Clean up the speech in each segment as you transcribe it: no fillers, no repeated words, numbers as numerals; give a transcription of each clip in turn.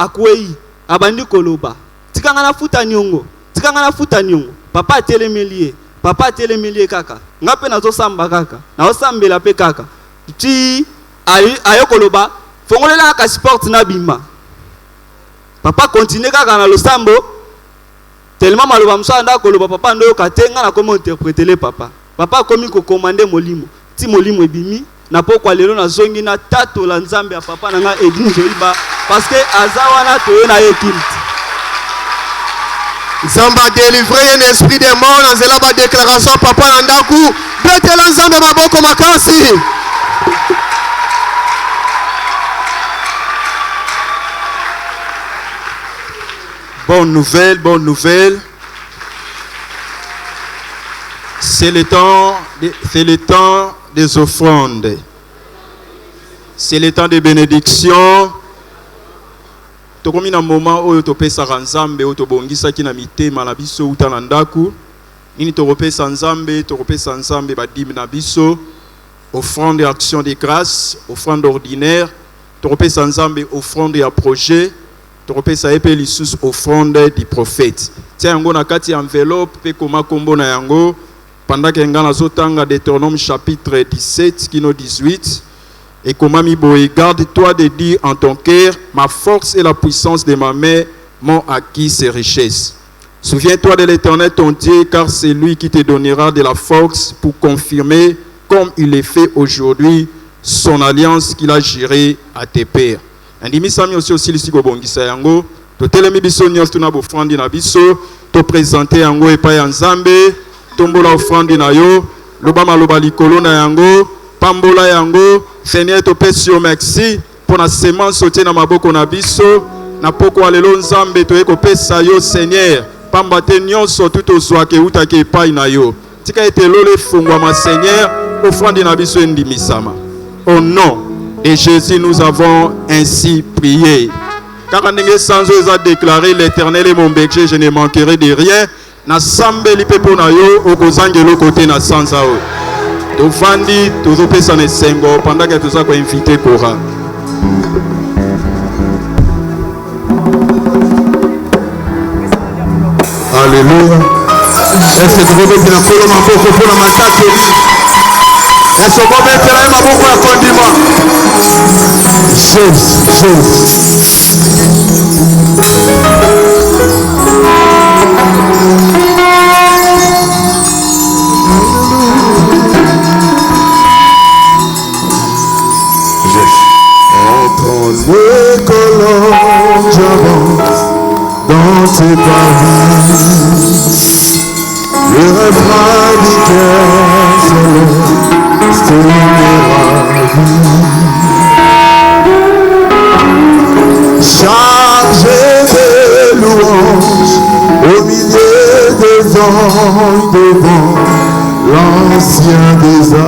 akwei abandi koloba tikanga na futa nyongo papa atelemilie kaka ngape nazo samba kaka na osambela pe kaka ti ayo koloba fongolela ka sport na bima papa continue kaka na losambo tellement maloba msanda koloba papa ndo katenga na comment interpréter le papa komi ko commander molimo ti molimo ebimi na pokwa lelo na zongi na tato la nzambe ya papa nanga Edine Joiba parce que azawana toyo na yekilt Zamba délivrer un esprit des morts dans la déclaration papa nandaku betela nzambe maboko makasi. Bonne nouvelle. C'est le temps des offrandes. C'est le temps des bénédictions. Tokomi na moment oyo topesa nzambe oyo tobongisaki na mitema na biso uta na ndaku nini tokopesa nzambe badimi na biso offrande action de grâce offrande ordinaire tokopesa nzambe offrande ya projet tokopesa epe lisusu offrande du prophète tia yango na kati enveloppe pe koma kombo na yango pendant que ngana zotanga Deutéronome chapitre 17 kino 18. Et comment mi boy, garde-toi de dire en ton cœur, ma force et la puissance de ma main m'ont acquis ces richesses. Souviens-toi de l'Éternel ton Dieu, car c'est lui qui te donnera de la force pour confirmer, comme il le fait aujourd'hui, son alliance qu'il a jurée à tes pères. Andimi sami aussi lisi ko bongisa yango, to telemi biso nyos tuna bofrandi na biso, to présenter yango epai ya Nzambe, tombola offrandi na yo, loba maloba likolo na yango, pambola yango. Seigneur, te pèse merci pour la semence sauté na maboko na biso na poko alelo nzambe to eko pesa yo Seigneur pamba te nyonso tout ozwa ke utake epai na yo tika ete lole fungwa ma Seigneur offrande na biso endimisama. Au nom de Jésus nous avons ainsi prié. Car ndenge sanzo eza déclaré l'Éternel est mon berger, je ne manquerai de rien. Na sambeli pepo na yo okozangelo côté na sanza o. Tofandi tozopesa na sengo pendant que toza ko inviter Kora. Alléluia. Est-ce que vous pouvez dire pour ma boko pour la massacre? Est-ce que vous pouvez faire ma boko à condiment? Les colons j'avance dans tes paris. Le refrain du cœur céleste me ravit. Chargé de louanges au milieu des anges devant l'ancien des arts.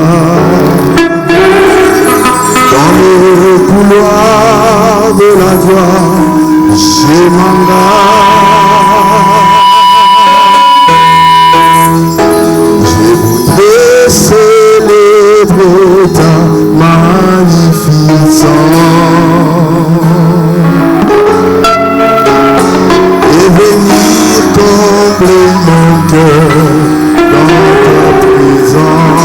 Dans le couloir de la gloire, je je voudrais célébrer ta magnificence et venir combler mon cœur dans ta présence.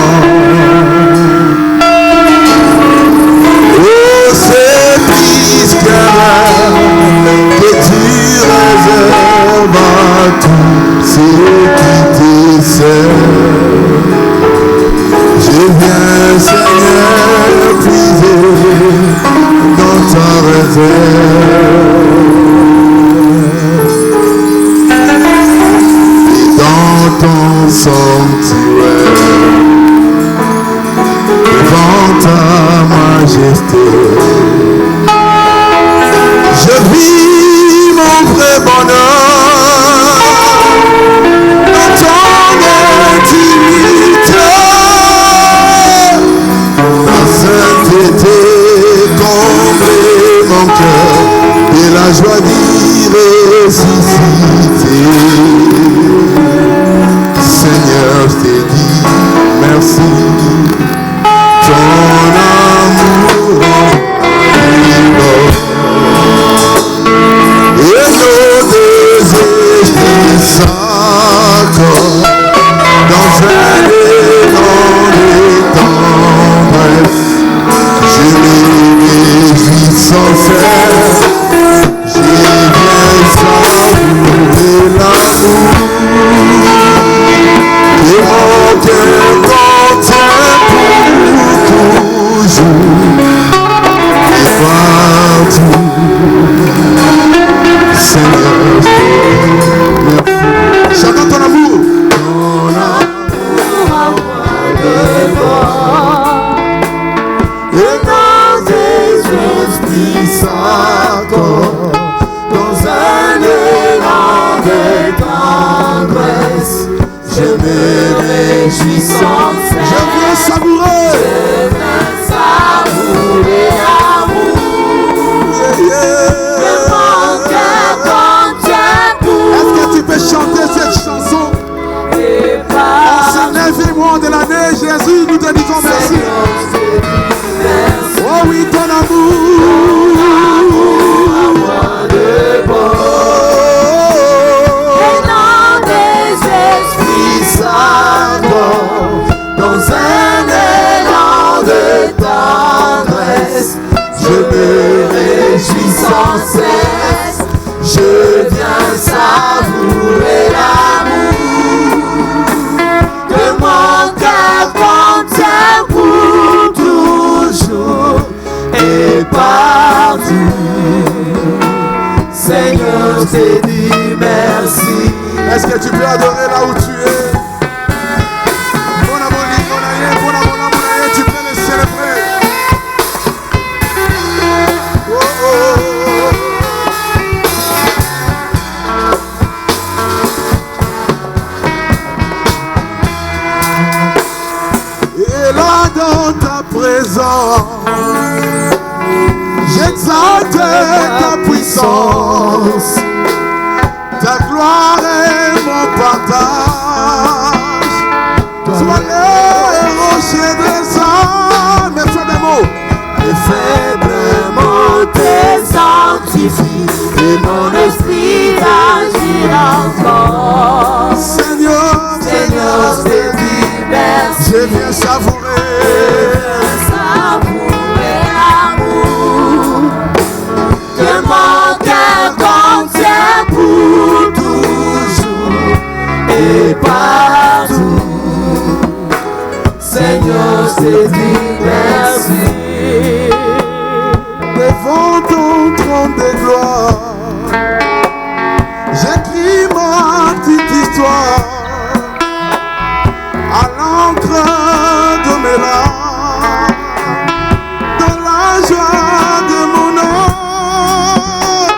Que tu réserves à tous ceux qui te servent. Je viens, Seigneur, puiser dans ta réserve et dans ton sanctuaire, devant ta majesté. Je vis mon vrai bonheur dans ton intimité. Ta sainteté combler mon cœur de la joie d'y ressusciter. Seigneur, je te dis merci. Ton amour en réjouis sans cesse. Je viens savourer. Je viens savourer l'amour. Que mon cœur contient pour. Est-ce que tu peux chanter cette chanson? Et En par ce 9e mois de l'année, Jésus, nous te disons merci. Oh oui, ton amour. de bon. Élan des esprits s'adorent dans un élan de tendresse. Je me réjouis sans cesse. Je viens savourer l'amour que mon cœur contient pour toujours et partout. Seigneur, je te dis merci. Est-ce que tu peux adorer là où tu es? Bon amour, tu peux le célébrer. Oh, oh, oh. Et là dans ta présence, j'exalte ta puissance, ta gloire est mon partage. Sois le rocher des âmes, mes faibles mots. Les faibles mots te sanctifient et mon esprit agit encore. Seigneur, Seigneur, je te dis merci. je viens savourer. Savourer l'amour que mon cœur contient pour toujours et partout. Seigneur, je te dis merci. Devant ton trône de gloire, j'écris ma petite histoire à l'encre de mes larmes, dans la joie de mon âme.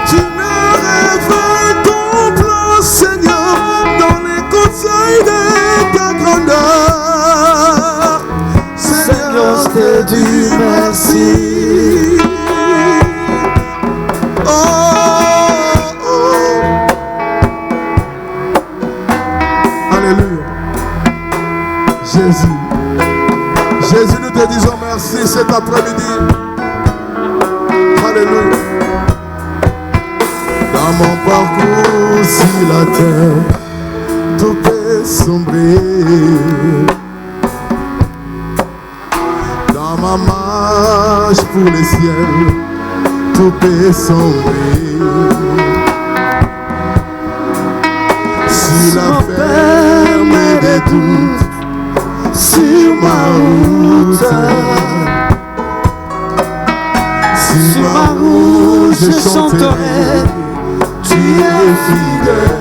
Tu me révèles ton plan, Seigneur, dans les conseils de ta grandeur. Seigneur, je te dis merci. Oh, oh. Alléluia. Jésus. Jésus, nous te disons merci cet après-midi. Alléluia. Dans mon parcours sur la terre, tout peut sombrer. Dans ma marche pour les ciels, tout peut sombrer. Si la ferme des doutes sur ma route, sur ma route je chanterai, tu es fidèle.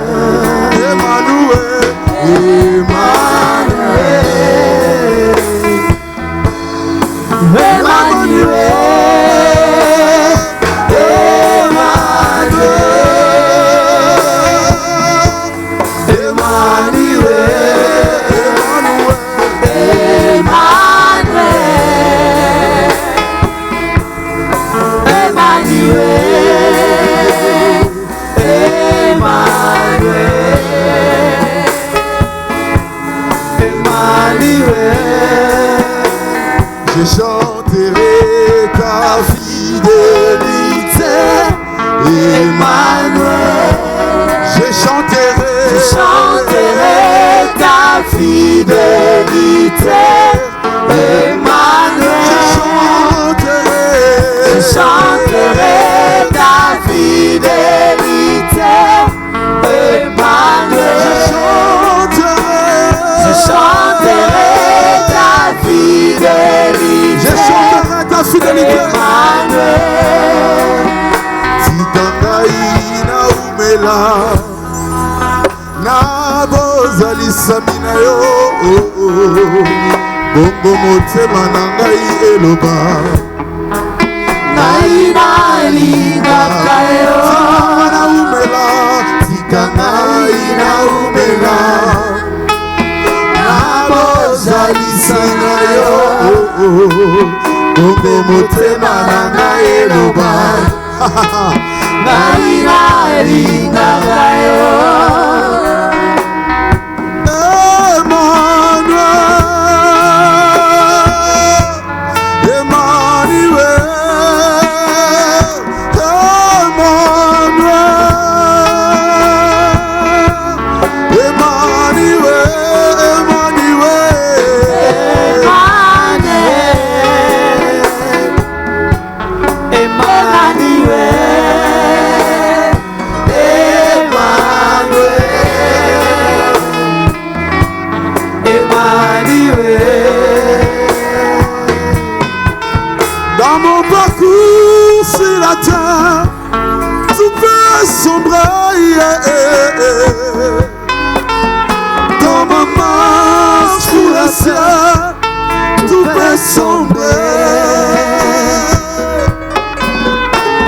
Emmanuel, Emmanuel, Emmanuel, je chanterai ta fidélité, Emmanuel. Je chanterai ta fidélité, Emmanuel. Je chanterai ta fidélité, Emmanuel. Je chanterai ta fidélité. Je chanterai ta fidélité. Emmanuel. Tikangai na umela na bozali samina yo bongo motema na ngai eloba nainalingaka yo na umela tikangai na umela na motema na ngai eloba ngai nalingaka yo. Dans mon parcours sur la terre, tout peut sombrer. Dans ma marche pour le ciel, tout peut sombrer.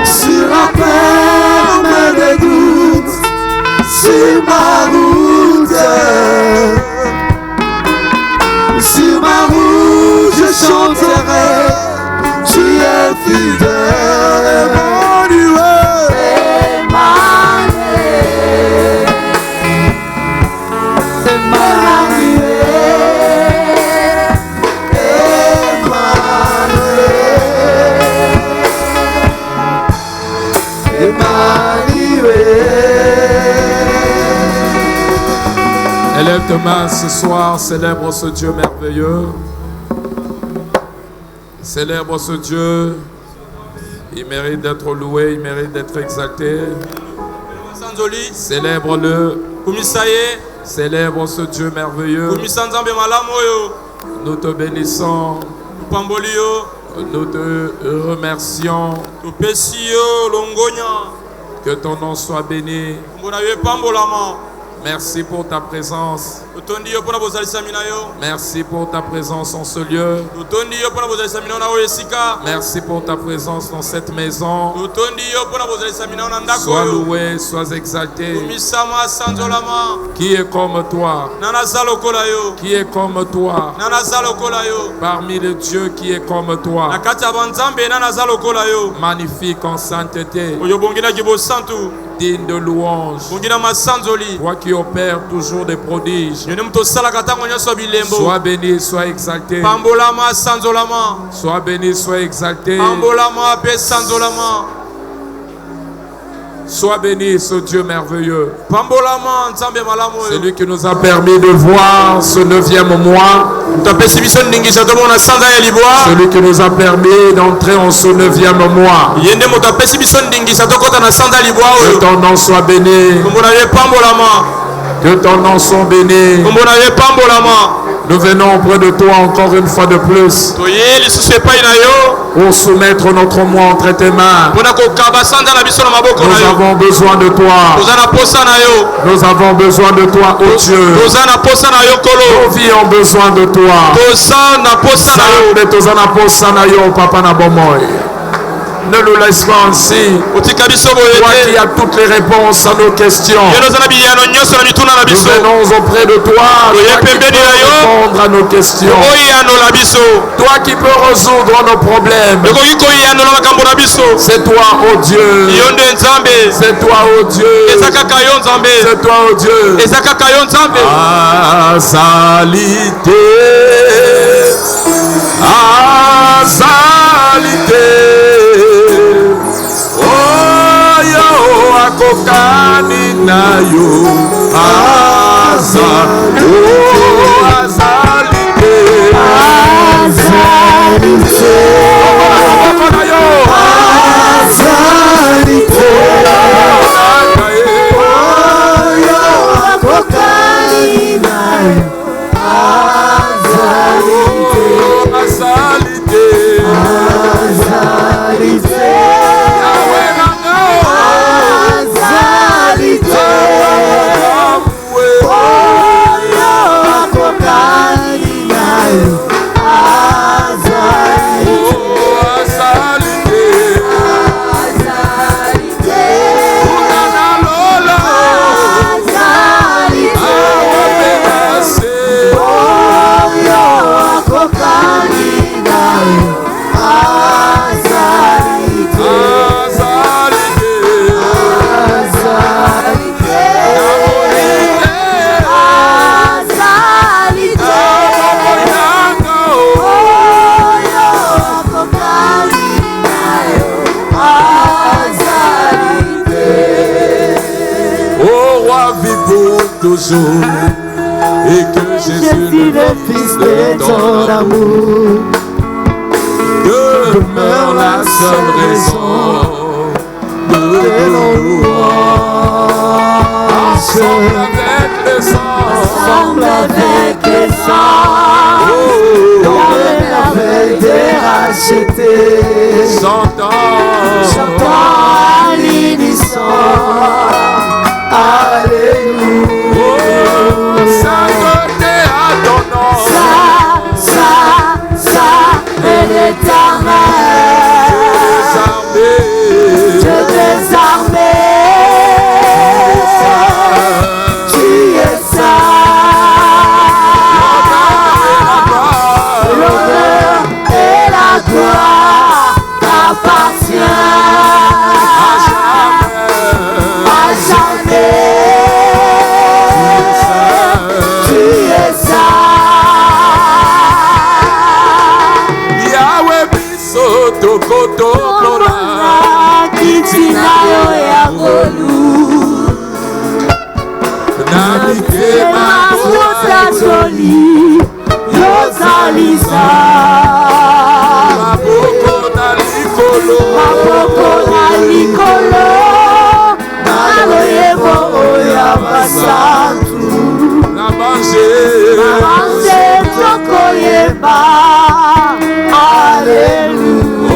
Sur la peine des doutes, sur ma route. Sur ma route, je chanterai. Tu es fidèle, Emmanuel. Élève tes mains ce soir, célèbre ce Dieu merveilleux. Célèbre ce Dieu. Il mérite d'être loué, il mérite d'être exalté. Célèbre-le. Célèbre ce Dieu merveilleux. Nous te bénissons. Nous te remercions. Que ton nom soit béni. Merci pour ta présence. Merci pour ta présence en ce lieu. Merci pour ta présence dans cette maison. Sois loué, sois exalté. Qui est comme toi? Qui est comme toi? Parmi les dieux, qui est comme toi? Magnifique en sainteté, digne de louange. Toi qui opères toujours des prodiges. Sois béni, sois exalté. Sois béni, sois exalté. Sois béni ce Dieu merveilleux. C'est lui qui nous a permis de voir ce 9e mois. Celui qui nous a permis d'entrer en ce 9e mois. Que ton nom soit béni. Que ton nom soit béni. Nous venons auprès de toi encore une fois de plus pour soumettre notre moi entre tes mains. Nous avons besoin de toi. Nous avons besoin de toi, oh Dieu. Nos vies ont besoin de toi. Papa na bomoy. Ne nous laisse pas ainsi. Toi qui as toutes les réponses à nos questions. Nous venons auprès de toi. Toi qui peux répondre à nos questions. Toi qui peux résoudre nos problèmes. C'est toi, oh Dieu. C'est toi, oh Dieu. C'est toi, oh Dieu. Azalité. Azalité. Kokani na yo azalite toujours et que Jésus le Fils de ton amour demeure la seule raison de nos louanges. Ensemble avec les saints, dans le merveille des rachetés, chantons à l'unisson. Alléluia. Sainteté à ton nom. Ça est l'éternel. Dieu des armées. Tu es saint. L'honneur et la gloire t'appartiennent. À jamais. Alléluia. Oh,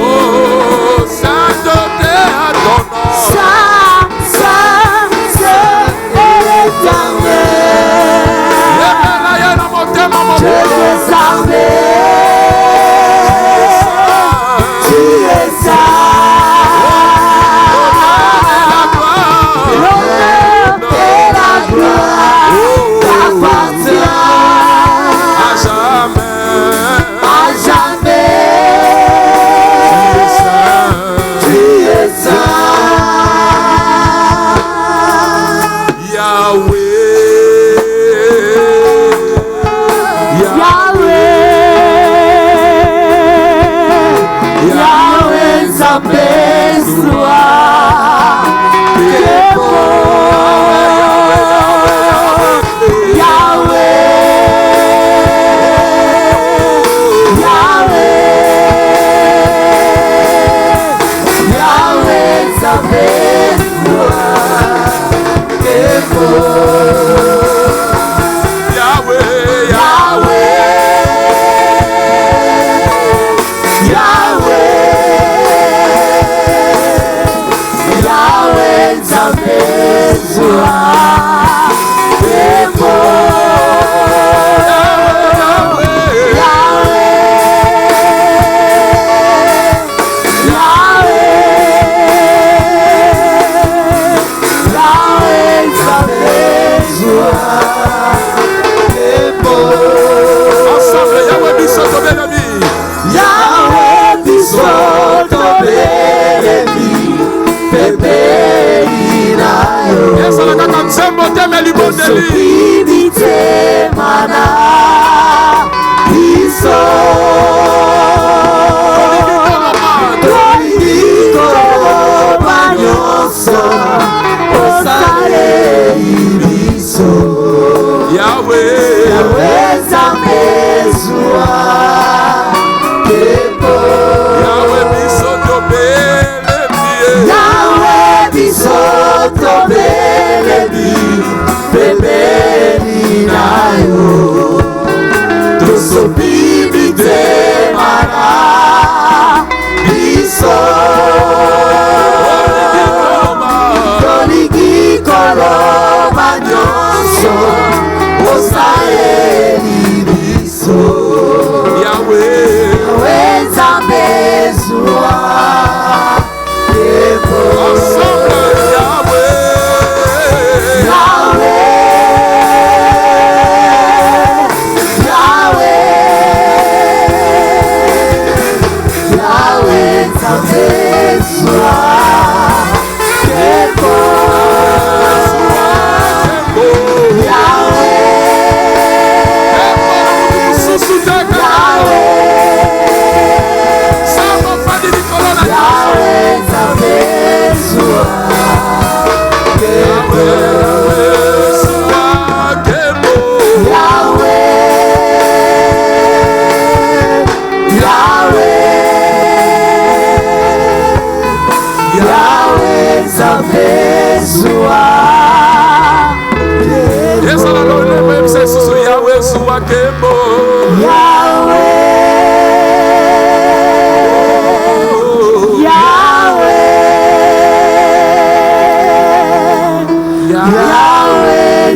sainteté à ton nom. Saint est l'éternel. Dieu des armées. Tu es saint. L'honneur et la gloire t'appartiennent. À jamais. Tu es saint. Yahweh, Nzambe soa kebo. Yahweh,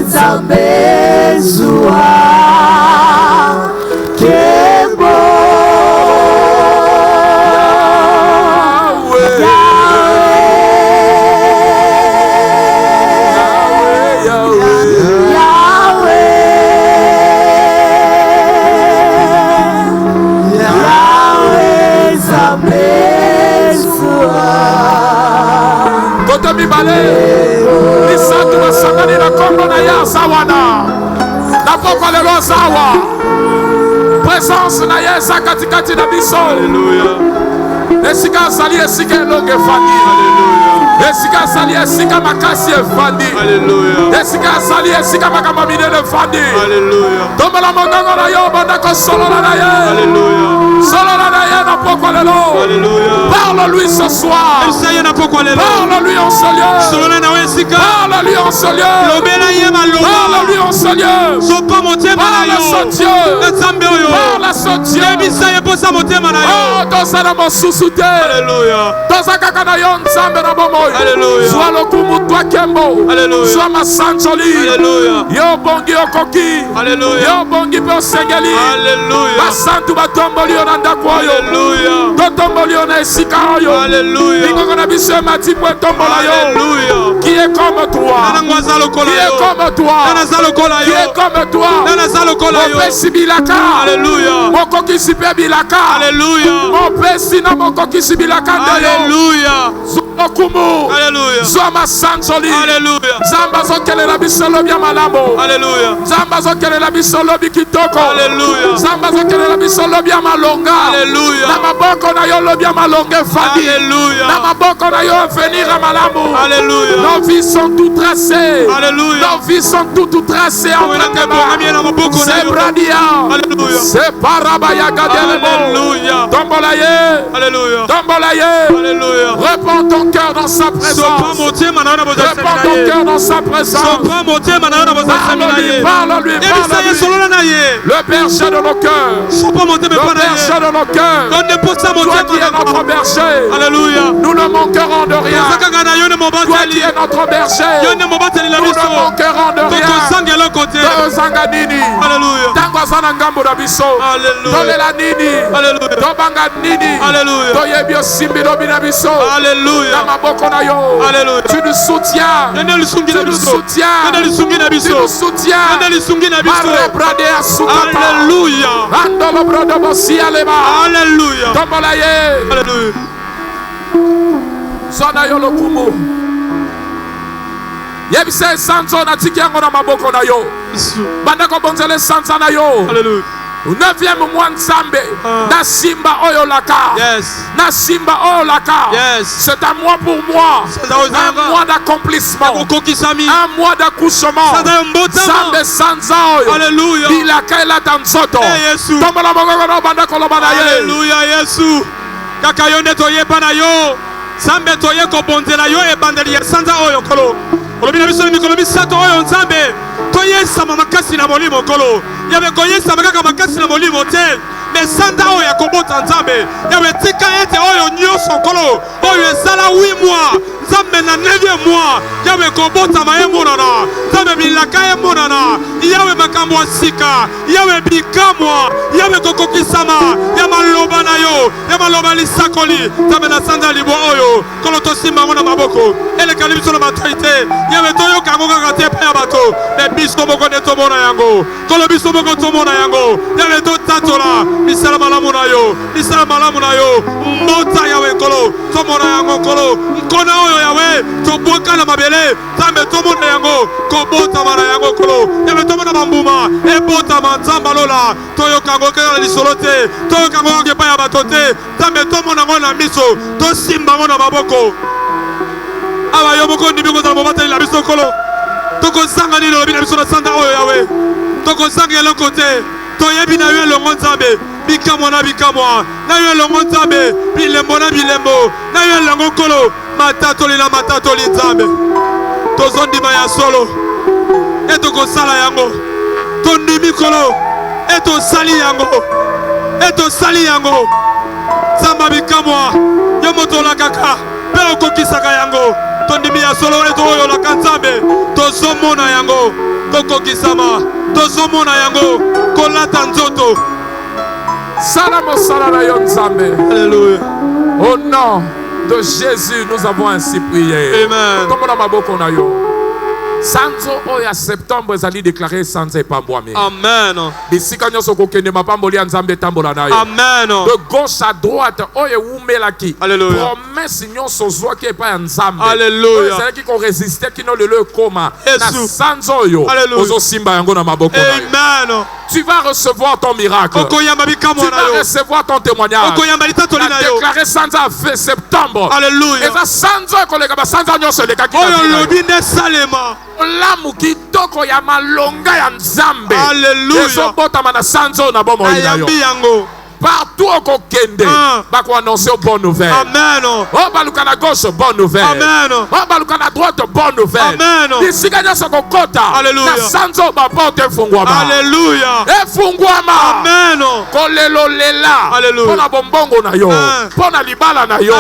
Nzambe Zua Kebo Lisatu basangani na kombo na ya sawana na poko lelo sawa présence na yesa katikati na biso. Alléluia. Esika sali esika longe fandi. Alléluia. Esika sali esika makasi fandi. Alléluia. Esika sali esika makamba minene fandi. Alléluia. Tombola mongongo na yo banda ko solo na ye. Alléluia. Solo na ye na poko lelo. Alléluia. Parle-lui ce soir. Parle-lui en ce lieu. Parle-lui en ce lieu. Parle-lui en ce lieu. Parle à ce Dieu. Parle à ce Dieu. Oh, dans sa namo susute. Dans sa kakana yon zambe na bomoy. Sois le kumu toi kembo. Sois ma sanjoli. Yo bongi okoki. Yo bongi pe osengeli. Basantu batomboli onanda kwayo. Totomboli ona esika oyo. Alléluia. Qui est comme toi? Qui est comme toi? Qui est comme toi? Mon pesi bilaka. Alléluia. Mon koki sipe bilaka. Alléluia. Mon pesi na mon koki sibilaka. Alléluia. Okumu. Alléluia. Zoma sanjoli. Alléluia. Zamba zokele la bisolo bia malamo. Alléluia. Zamba zokele la bisolo bikitoko. Alléluia. Zamba zokele la bisolo bia malonga. Alléluia. Na maboko na yo lo bia malonga fadi. Alléluia. Na maboko na yo venir à malamu. Alléluia. Nos vies sont toutes tracées. Alléluia. Nos vies sont toutes tracées en train de c'est bradia. Alléluia. C'est parabaya gadelemo. Alléluia. Tombolaye. Alléluia. Tombolaye. Alléluia. Réponds ton cœur dans sa présence. Réponds ton cœur dans sa présence. Parle-lui, parle-lui, parle-lui. Le berger de nos cœurs. Le berger de nos cœurs. Toi qui es notre berger. Alléluia. Nous ne manquerons de rien. Toi qui es notre berger. Nous ne manquerons de rien. Zanganini. Alléluia. Tangwazana ngambo da biso. Alléluia. Tolela nini. Alléluia. Tobanga nini. Alléluia. Toyebio simbi dobina biso. Alléluia. Namaboko na yo. Alléluia. Tu nous soutiens. Tu nous soutiens. Tu nous soutiens. Marebrade asukata. Alléluia. Andolo brodo bosi alema. Alléluia. Tombolaye. Alléluia. Zona yo lokumu. Yebise sanzo na tiki yango na maboko na yo. Bandako bonzele sanza na yo. Alléluia. 9e mois Nzambe na simba oyo laka. Yes. Na simba oyo laka. Yes. C'est un mois pour moi. Un mois d'accomplissement. Un mois d'accouchement. Nzambe sanza oyo. Alléluia. Bilaka ela tanzoto. Tombola mongogo no bandako lo bana ye. Alléluia Yesu. Kaka yo neto yeba na yo. Nzambe toye ko bonzela yo e bandeli ya sanza oyo kolo. Olobina biso mikolo bisato oyo Nzambe toyesama makasi na molimo kolo. Yabe koyesama kaka makasi na molimo te. Mais sanda oyo akobota Nzambe. Yabe tika ete oyo nyoso kolo. Oyo esala 8 mois. Nzambe na 9e mois. Yabe kobota maye monana. Nzambe bilaka ye monana. Yabe makambo sika. Yabe bikamwa. Yabe kokokisama. Yama loba na yo. Yama loba lisakoli. Nzambe na sanda libo oyo. Kolo tosimba mona maboko. Ele kalibiso na batoite. Yabe toyo kango kaka te pa ya bato. Mais biso moko ne tomona yango. Kolo biso moko tomona yango. Yabe to tatola. Misala malamu na yo. Misala malamu na yo. Mbota yawe kolo. Tomona yango kolo. Nkona oyo yawe. Toboka na mabele. Tambe tomona yango. Kobota mara yango kolo. Yabe tomona bambuma. Ebota manzamba lola. Toyo kango kaka lisolote. Toyo kango kepa ya batote. Tambe tomona yango na miso. To simba yango na maboko. Awa yo moko ndimi kozala mobata la biso kolo. Toko sanga ni lobi na biso na sanda oyo yawe. Toko sanga le côté. Toyebi na yo longo Nzambe. Bikamwa na bikamwa. Na yo longo Nzambe. Bilembo na bilembo. Na yo longo kolo. Matatoli na matatoli Nzambe. Tozondima ya solo. Eto ko sala yango. Tondimi kolo. Eto sali yango. Eto sali yango. Zamba bikamwa. Yo moto la kaka. mpe okokisaka yango. Tondimi ya solo wana toyolaka Nzambe, tozomona yango kokokisama, tozomona yango kolata nzoto. Sala mosala na yo Nzambe. Alléluia. Au nom de Jésus, nous avons ainsi prié. Amen. Comme on a maboko na yo. Sanzo oya septembre ezali déclaré sanzo epambwami. Amen. Bisika nyonso kokende mapamboli ya Nzambe tambola na yo. Amen. De gauche à droite oye umelaki. Alléluia. Promesse nyonso zwaki epa ya Nzambe. Alléluia. Ezalaki ko résister kino lelo ekoma. Na Yesu. sanzo yo. Alléluia. Ozo simba yango na maboko na yo. Amen. Tu vas recevoir ton miracle. Tu vas recevoir ton témoignage. La déclaré sanzo a fait septembre. Alléluia. Et ça sanzo kolega ba sanzo nyonso lekaki. Olamu kitoko ya malonga ya Nzambe. Alléluia. Ezobotama na sanzo na bomo na yo. Partout au kokende, bako annoncer bonne nouvelle. Amen. Oh baluka na gauche bonne nouvelle. Amen. Oh baluka na droite bonne nouvelle. Amen. Disika nyonso kokota. Alléluia. Na sanzo ba porte fungwama. Alléluia. Efungwama. Amen. Kolelo lela. Alléluia. Pona bombongo na yo. Pona libala na yo.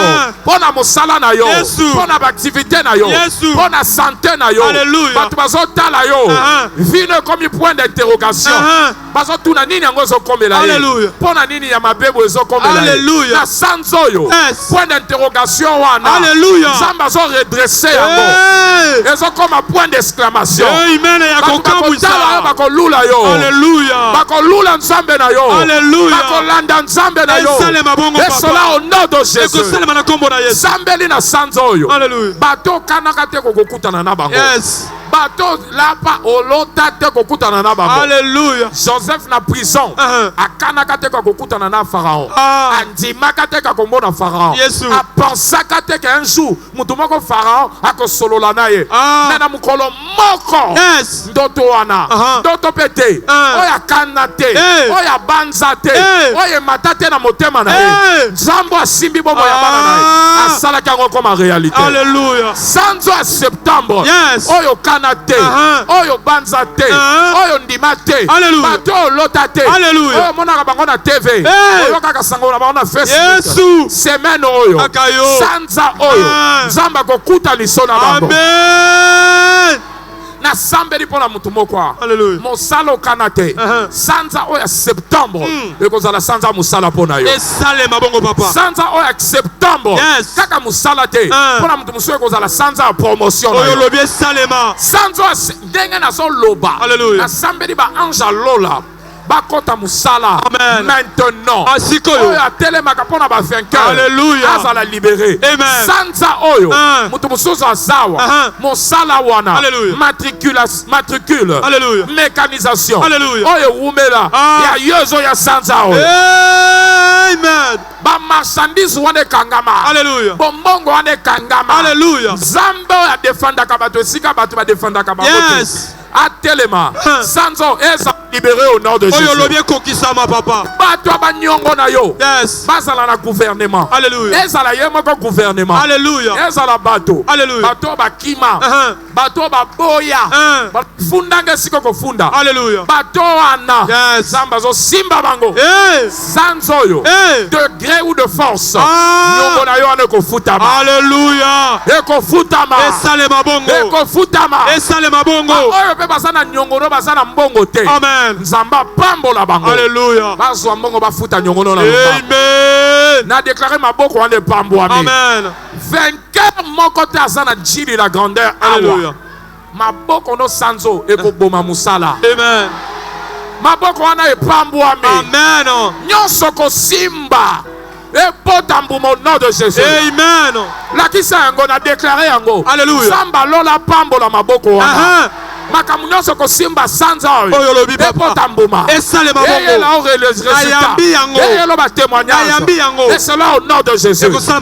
Pona mosala na yo. Yesu. Pona activité na yo. Yesu. Pona santé na yo. Alléluia. Batu bazotala yo. Vine comme point d'interrogation. Bazotuna nini yango ezokomela ye. Alléluia. Pona nini ya mabebo ezokomela ye. Alléluia. Na sanzo yo. Yes. Point d'interrogation wana. Alléluia. Nzambe azo redresser yango. Ezokoma point d'exclamation. Amen. Ya kokambwisa. Bakolula yo. Alléluia. Bakolula Nzambe na yo. Alléluia. Bakolanda Nzambe na yo. Et cela au nom de Jésus. Sambeli na sanzo yo. Alléluia. Bato kanaka te kokutana na bango. Yes. Bato lapa olota te kokutana na bango. Alléluia. Joseph na prison. Akanaka te kokutana na Pharaon. Andimaka te komona Pharaon. Yesu. Apensaka te qu'un jour mutu moko Pharaon akosolola na ye. Mais na mukolo moko. Yes. Ndoto wana. Ndoto pete. Oya kanate. Oya banzate. Oya matate na motema na ye. Nzambo asimbi bomo ya bana na ye. Asalaki yango comme réalité. Alléluia. Sanzo a septembre. Yes. Oyo kanate. Oyo banzate. Oyo ndimate. Alléluia. Bato lotate. Alléluia. Oyo monaka bango na TV. Oyo kaka sango na bango na Facebook. Yesu. Semaine oyo. Akayo. Sanza oyo. Nzamba kokuta liso na bango. Amen. Na sambeli pona mutu moko. Alléluia. Mosala kanate. Sanza oyo septembre. Ekozala sanza musala pona yo. Esale mabongo papa. Sanza oyo septembre. Yes. Kaka musala te. Pona mutu musu ekozala sanza promotion na oyo yo. lobi esalema. Sanza ndenge na so loba. Alléluia. Na sambeli ba ange lola. Bakota musala. Amen. Maintenant. Asikoyo. Oyo atelemaka pona ba vainqueur. Alléluia. Azala libéré. Amen. Sanza oyo. Mutu mususu azawa. Mosala wana. Alléluia. Matricule. Alléluia. Mécanisation. Alléluia. Oyo umela. Ya yozo ya sanza oyo. Amen. Ba marchandise wane kangama. Alléluia. Bombongo wane kangama. Alléluia. Nzambe ya defendaka bato esika bato ba defendaka bango. Yes. Atelema. Sanzo eza libéré au nom de Jésus. Oyo lobi kokisama papa. Bato abanyongo na yo. Yes. Bazala na gouvernement. Alléluia. Ezala ye moko gouvernement. Alléluia. Ezala bato. Alléluia. Bato bakima. Bato baboya. Fundanga siko kofunda. Alléluia. Bato wana. Yes. Zamba zo simba bango. Hey. Sanzo yo. Hey. De gré ou de force. Nyongo na yo ane kofutama. Alléluia. Eko futama. Esale mabongo. Eko futama. Esale mabongo. Oyo pe basana nyongo no basana mbongo te. Amen. Nzamba pambola bango. Alléluia. Bazwa mbongo bafuta nyongo no na Amen. na déclaré maboko wane pambwami. Amen. Vainqueur moko te aza na jili la grandeur. Alléluia. Maboko no sanzo ekoboma musala. Amen. Maboko wana epambwami. Amen. Nyonso kosimba. Epota mbuma au nom de Jésus. Amen. Lakisa yango na déclaré yango. Alléluia. Samba lola pambola maboko wana. Makamu nyonso kosimba sanza oyo lobi papa. Epota mbuma. Esale mabongo. Et là aurait les résultats. Ayambi yango. Et là ba témoignage. Ayambi yango. Et cela au nom de Jésus. Beta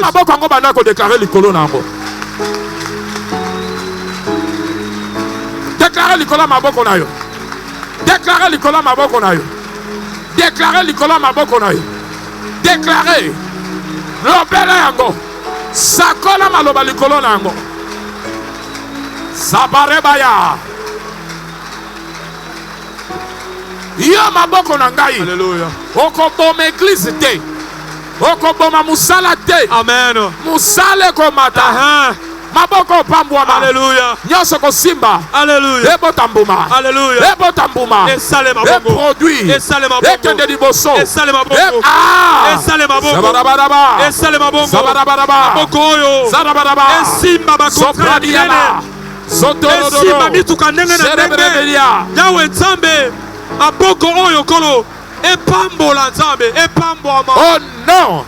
maboko yango bana ko déclarer likolo nango. Déclarer likolo maboko na yo. Déclarer likolo maboko na yo. Déclarer likolo maboko na yo. Déclarer. Lobela yango. Sakola maloba likolo nango. Sabarebaya. Yo maboko na ngai. Alléluia. Okoboma église te. okoboma musala te Amen. musala ekomata Uh-huh. maboko pambwama Alléluia. nyonso kosimba Alléluia. ebota mbuma Alléluia. ebota mbuma Esale mabongo. eproduit Esale mabongo. ekende liboso Esale mabongo. Esale mabongo. zabadabadaba Esale mabongo. zabadabadaba Maboko oyo. zabadabadaba Esimba bakontra sopradiana minene. Esimba zotorododo mituka ndenge na ndenge. sereberebelia Yawe Nzambe. Maboko oyo kolo. Epambola Nzambe. Epambwama. au nom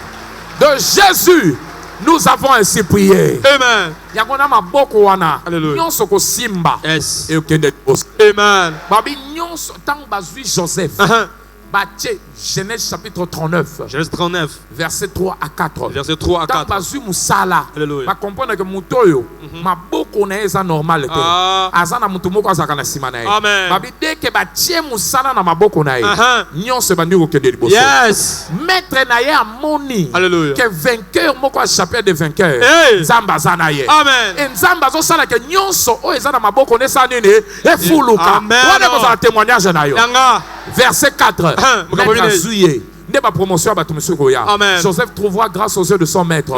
de Jésus nous avons ainsi prié Amen. yango na maboko wana Alléluia. nyonso kosimba Yes. ekende liboso Amen. babi nyonso ntango bazwi Joseph Uh-huh. batie Genèse chapitre 39 Genèse 39, verset 3 à 4 verset 3 à ntango 4. bazwi mosala Alléluia. bakomprendre ke moto oyo maboko na ye eza normal te Ah. aza na motu moko azalaka na nsima na ye Amen. babi deke batie mosala na maboko na ye Uh-huh. nyonso ebandi kokende liboso Yes. maître na ye amoni Alléluia. ke vainqueur moko achape de vainqueur Hey. nzambe aza na ye Amen. e nzambe azosala ke nyonso oyo eza na maboko na esa nini efuluka Amen. wana ekozala témoignage na yo Yanga. verset 4 Makambo maître nini? azwi ye nde bapromotion ya bato mosusu koya Amen. Joseph trouvera grâce aux yeux de son maître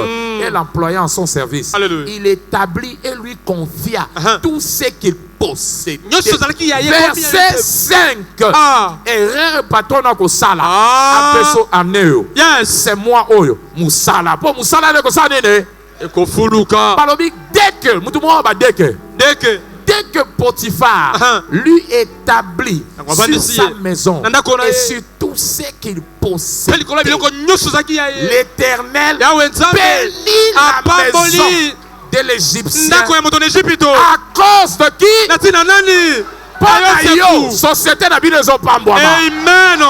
et l'employa en son service. Alléluia. Il établit et lui confia tout ce qu'il possède. Nyonso ezalaki ya ye Verset 5. Ah. Erreur patron na kosala. Ah. Apeso aneo. Yes. C'est moi oyo musala. Po musala ne kosala nene. Ekofuluka. Balobi dès que mutu mo ba dès que Potiphar Ah. lui établit On va sur ici. sa maison Nanda kona et ye. sur tout ce qu'il possède. Pelikolo biloko nyonso ezalaki ya ye. L'Éternel Yawe Nzambe. bénit la maison Apamboli. de l'Égyptien Ndako ya moto na Egypte. à cause de qui? Na ntina nani? Pona yo, Yosefu. société na bino ezopambwama. Amen.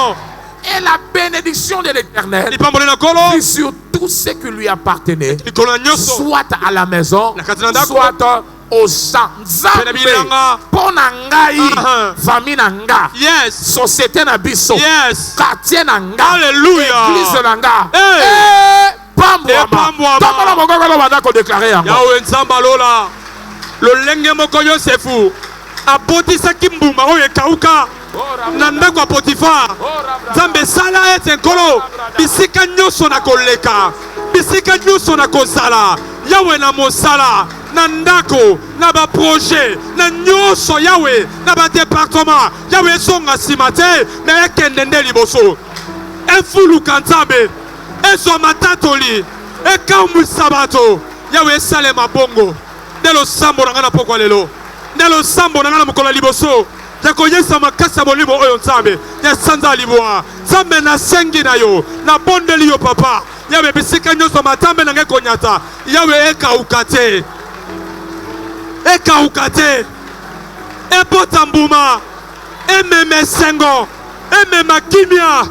Et la bénédiction de l'Éternel Lipamboli na kolo. fut sur tout ce qui lui appartenait, Likolo na nyonso. soit à la maison, Na kati na ndako. soit aux champs. Nzambe bilanga. mpo na ngai, Ah. famille na nga, Yes. société na biso, Yes. quartier na nga, Alléluia. église na nga. Hey. Pambwama. Epambwama. Tombola mokoko lo banda kodéclare yango. Yawe Nzambe alola. Lolenge moko Yosefu abotisaki mbuma oyo ekauka na ndako ya Potifar. Nzambe esala ete nkolo bisika nyonso na koleka, bisika nyonso na kozala Yawe na mosala na ndako na baprojet na nyonso Yawe na badepartement Yawe esonga nsima te na ekende nde liboso efuluka Nzambe ezwa matatoli ekambwisa bato Yawe esalema bongo nde losambo na ngai na pokwa lelo nde losambo na ngai na mokolo ya liboso ya koyesa makasi ya molimo oyo Nzambe ya sanza ya libwa Nzambe nasengi na yo nabondeli yo papa Yawe bisika nyonso matambe na ngai konyata Yawe ekauka te ebota mbuma emema esengo emema kimia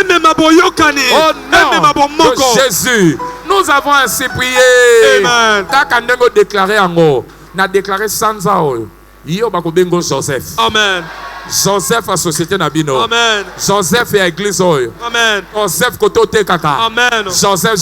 emema boyokani Au emema nom bomoko de Jésus, nous avons ainsi prié. Amen. Kaka ndenge déclaré yango, na déclaré sanza oyo. Yo bakobengo Joseph. Amen. Joseph a société na bino. Amen. Joseph ya église oyo. Amen. Joseph koto te kaka. Amen. Joseph.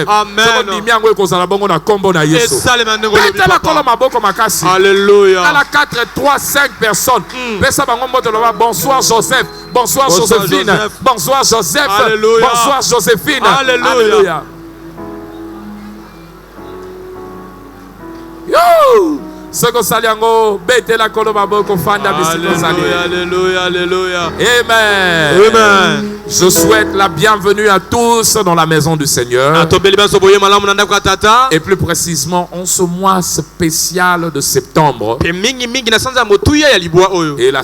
Amen. Soko ndimi yango ekozala bongo na kombo na Yesu. esalema ndenge olobi Peta la kolo papa maboko makasi. Alléluia. Dans la 4, 3, 5 personnes. Pesa bango moto loba bonsoir Joseph. Bonsoir Bonsoir, Joséphine. Joseph. Bonsoir Joseph. Alléluia. Bonsoir Joséphine. Alléluia. Yo! Soko saliango bete la kolo maboko fanda bisiko sali. Alléluia. Alléluia. Amen. Amen. Je souhaite la bienvenue à tous dans la maison du Seigneur. Atobeli baso boye malamu na ndako ya tata. Et plus précisément en ce mois spécial de septembre. Pe mingi na sanza motuya ya libwa oyo. Et la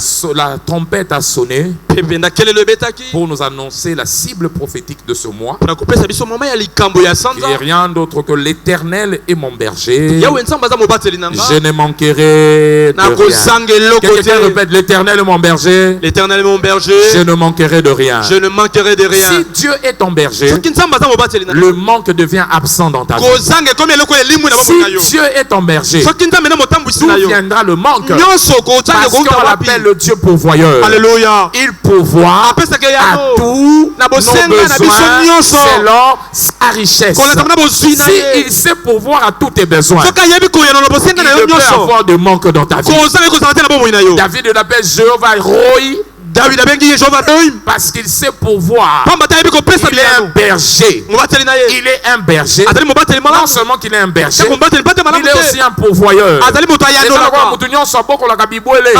trompette a sonné Pe na kelelo betaki. pour nous annoncer la cible prophétique de ce mois. Pour kopesa biso mama ya likambo ya Il sanza. n'y a rien d'autre que l'Éternel est mon berger. Yawe Nzambe aza mobateli na nga. Je ne manquerai Na de rien. kozanga eloko Quelqu'un te. répète, l'Éternel est mon berger. L'Éternel est mon berger. Je ne manquerai de rien. Je ne manquerai de rien. Si Dieu est ton berger, Soki Nzambe aza mobateli na nga. le manque devient absent dans ta vie. Kozanga comme eloko elimu na bomo na yo. Si Dieu est ton berger, Soki Nzambe na motambwisi d'où na yo. viendra le manque? Nyonso kozanga Parce qu'on kouta wapi. l'appelle le Dieu pourvoyeur. Alléluia. Il pourvoit Apesaka à yango. tous Na nos bosenga na biso besoins nyonso. selon sa richesse. Kolata na bozwi na Si ye. il sait pourvoir à tous tes besoins, Soki ayebi koyana na bosenga na il yo ne peut nyonso. avoir de manque dans ta vie. Kozanga kozala te na bomoi na yo. David l'appelle Jéhovah Roy. David abengi Jehovah Elohim. Parce qu'il sait pourvoir. Pamba tayebi ko pesa Il est un berger. Mobateli na ye. Il est un berger. Azali mobateli Non malamu. seulement qu'il est un berger, Ko mobateli bate malamu. il est aussi un pourvoyeur. Azali moto ayano C'est la pourquoi kwa. mutu nyonso abokolaka bibwele.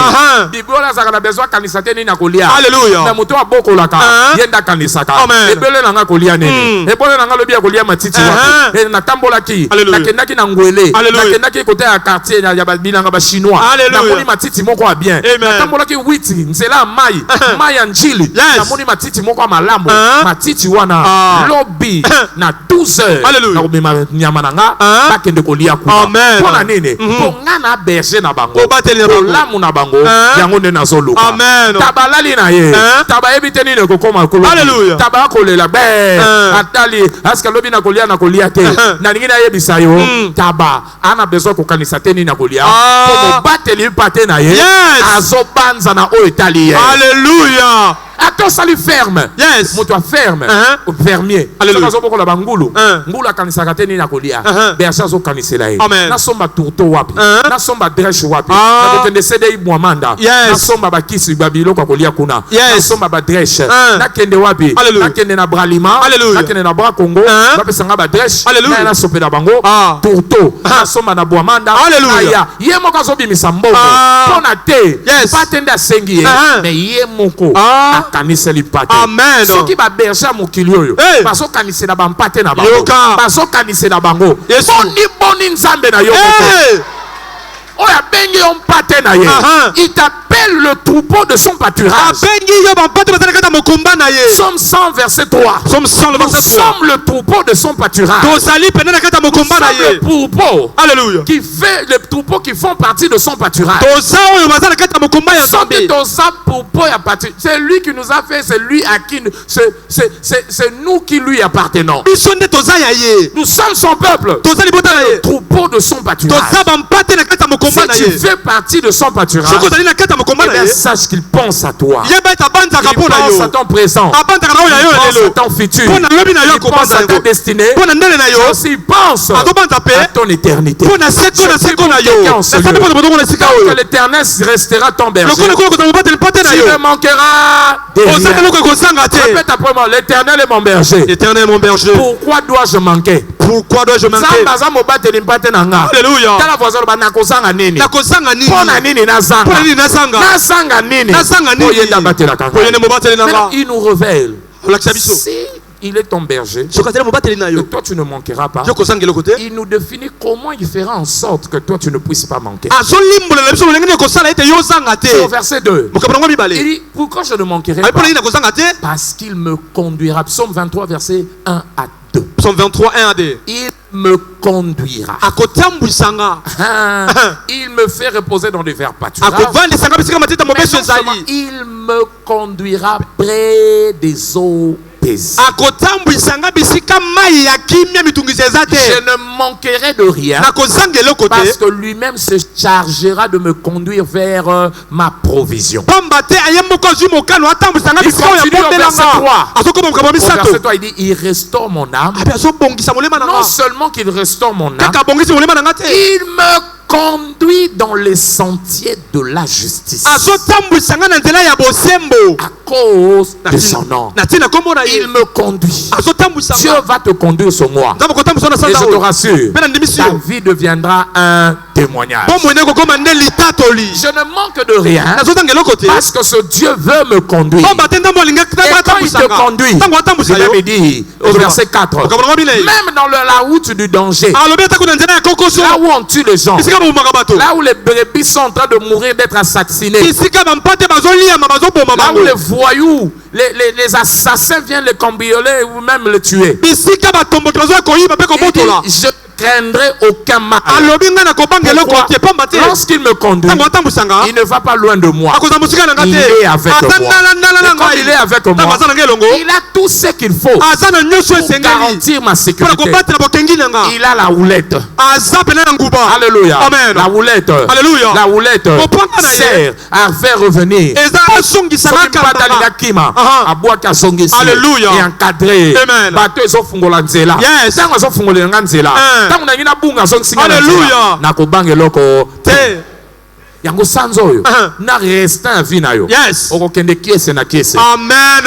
Bibwele azalaka na besoin kanisa te nini na kolia. Alléluia. Mais mutu abokolaka yenda kanisaka. Amen. Ebele nanga kolia nini. Ebele nanga lobi ya kolia matiti wapi. Na tambolaki. Alléluia. Nakendaki na ngwele. Alléluia. Nakendaki côté ya quartier ya bilanga ba chinois. Alléluia. Namoni matiti moko ya bien. Amen. Natambolaki witi nzela mai. Mai ya njili. Yes. Namoni matiti moko ya malamu. Matiti wana lobby na 12 heures. Alléluia. Na kobima nyama nanga bakende kolia kuna. Amen. Pona nini? Ponga na berger na bango. Obateli na bango. Lamu na bango. Yango nde nazoluka. Amen. Tabalali na ye. Taba ebite nini kokoma kolo. Alléluia. Taba kolela be. Atali aska lobi na kolia te. Na ningi na yebisa yo. Taba ana besoin kokanisa te nini na kolia. Pour bateli pate na ye. Yes. Azobanza na o etali ye. Alléluia. Attends, ça lui ferme. Yes. Moto ferme. Fermier. Alléluia. Ça va la bangulu. Ngulu kanisaka te ni na kolia. Berger zo kanisela ye. Amen. Na somba tourto wapi. Na somba dresh wapi. Na kende CDI Mwamanda. Yes. Na somba bakisi babilo kwa kolia kuna. Yes. Na somba ba dresh. Na kende wapi. Alléluia. Na kende na Bralima. Alléluia. Na kende na Bra Congo. Na pesa ngaba dresh. Alléluia. Na sope na bango. Tourto. Na somba na Bwamanda. Alléluia. Ya. Ye moko zo bimisa mbongo. Pona te. Yes. Patenda sengi ye. Mais ye moko. Akaniseli pate. Amen. Soki ba berger mokili oyo. Hey. Baso kanisela ba mpate na bango. Yoka. Baso kanisela bango. Yesu. Boni nzambe na yo moko. Hey. Oya bengi yo mpate na ye. Il t'appelle le troupeau de son pâturage. Abengi yo ba mpate bazana kata mokumba na ye. Somme 100 verset 3. Somme 100 le Nous verset 3. sommes le troupeau de son pâturage. Tozali penana kata Nous mokumba na sommes le ye. troupeau Alléluia. qui fait les troupeaux qui font partie de son pâturage. Toza oyo bazana kata mokumba ya Somme Nzambe. Toza troupeau ya pâturage. C'est lui qui nous a fait, c'est lui à qui c'est nous qui lui appartenons. Biso nde toza ya ye. Nous sommes son peuple. Toza libota na ye. Troupeau de son pâturage. Toza ba mpate na kata mokumba na Si tu ye. fais partie de son pâturage, Soko zali na kata mokumba eh na bien, ye. sache qu'il pense à toi. Yeba ita banza Il kapo na pense yo. à ton présent. Abanda kana oyo ya Il yo pense à lelo. ton futur. Pona lobi na yo Il ko pense banza à ta yo. destinée. Pona ndele na yo. Mais aussi, il pense Azobanza à pe. ton éternité. Pona seko na seko na yo. Quelqu'un en Na ce lieu. sande pona botongo na sika Que oyo. l'Éternel restera ton berger. Lokona ko ko tabata le pate na Tu yo. ne manqueras de Ozana rien. loko ko sanga te. Répète après moi, l'Éternel est mon berger. Éternel mon berger. Pourquoi dois-je manquer? Pourquoi dois-je manquer? Zambaza mobateli mpate na nga. Alléluia. Tala voisin ba nakozanga nini? Na kozanga nini? Pona nini nazanga? Pona nini nazanga? Nazanga nini? Nazanga nini? Oyenda batela kanga. Oyende mobateli na Maintenant, nga. il nous révèle. Olakisa biso. Si il est ton berger, Soka tele mobateli na et yo. toi tu ne manqueras pas. Yo kozanga lokote. Il nous définit comment il fera en sorte que toi tu ne puisses pas manquer. Azolimbola na biso ngene ko sala ete yo zanga te. C'est au verset 2. Mokabana ngo Il mibale. dit, pourquoi je ne manquerai Ay pas? pona ina kozanga te. Parce qu'il me conduira. Psaume 23, verset 1 à 2. Psaume 23 1 à 2. Il me conduira. Akotambwisanga. Il me fait reposer dans des verts pâturages. Akovandisanga bisika matita Mais mobeso non seulement, ezali. il me conduira près des eaux paisibles. Akotambwisanga bisika mai ya kimia mitungisi eza Je te. ne manquerai de rien. Nakozanga eloko Parce te. que lui-même se chargera de me conduire vers ma provision. Pamba te aye moko azwi mokano atambwisanga Il bisika oyo continue au verset abondelanga. 3. Azokoma makambo ya Au verset misato. 3, il dit, il restaure mon âme. Abi azobongisa molema na Non nga. seulement qu'il restaure mon âme, Kaka abongisi molema na nga te. il me conduit dans les sentiers de la justice. Azotambwisanga na nzela ya bosembo. À cause de son nom. Na tina kombo na ye. Il me conduit. Dieu Azotambwisanga. va te conduire sur moi. Nzambe kotambwisa na Et sanda je te oyo. rassure, Pe na ndimisi ta yo. vie deviendra un témoignage. Po mwene kokoma nde litatoli. Je ne manque de rien Nazotanga eloko te. parce que ce Dieu veut me conduire. Pamba te ndambo alinga Et quand il te conduit, ntango atambwisa il yo. avait dit au verset 4, Okabona ngo bilei. même dans la route du danger, Alobi ata kuna nzela ya kokoso. là où on tue les gens, Bisika bomaka bato. là où les brebis sont en train de mourir, d'être assassinés, Bisika bampate bazoliama bazoboma là où bango. les voyous, les assassins viennent les cambrioler ou même les tuer. Bisika batomboki bazoya koyiba pe Il kobotola. dit, je ne craindrai aucun mal. Alobi nga na kobanga eloko Pourquoi? te pamba te. Lorsqu'il me conduit, Ntango atambwisanga. il ne va pas loin de moi. Akoza musika na nga te. Il est avec Aza moi. ndala ndala na Et comme ngai. il est avec moi, Ntango aza na nga elongo. il a tout ce qu'il faut Aza na nyonso pour esengeli. garantir ma Pona sécurité. kobatela bokengi na nga. Il a la houlette. Aza pene na nguba. Alléluia. Amen. La houlette. Alléluia. La houlette Kopanga na ye. sert à faire revenir. Eza asongisanga Soki mpata kambanga. linga kima Aha. abwaki asongisi Alléluia. et encadré Amen. bato ezofungola nzela Yes. ntango azofungolela nga nzela Eh. ntango nangi nabunga azongisinga na Alléluia. nzela nakobanga eloko te. Te. yango sanzo oyo na restant vie na yo Yes. okokende kiese na kiese Amen.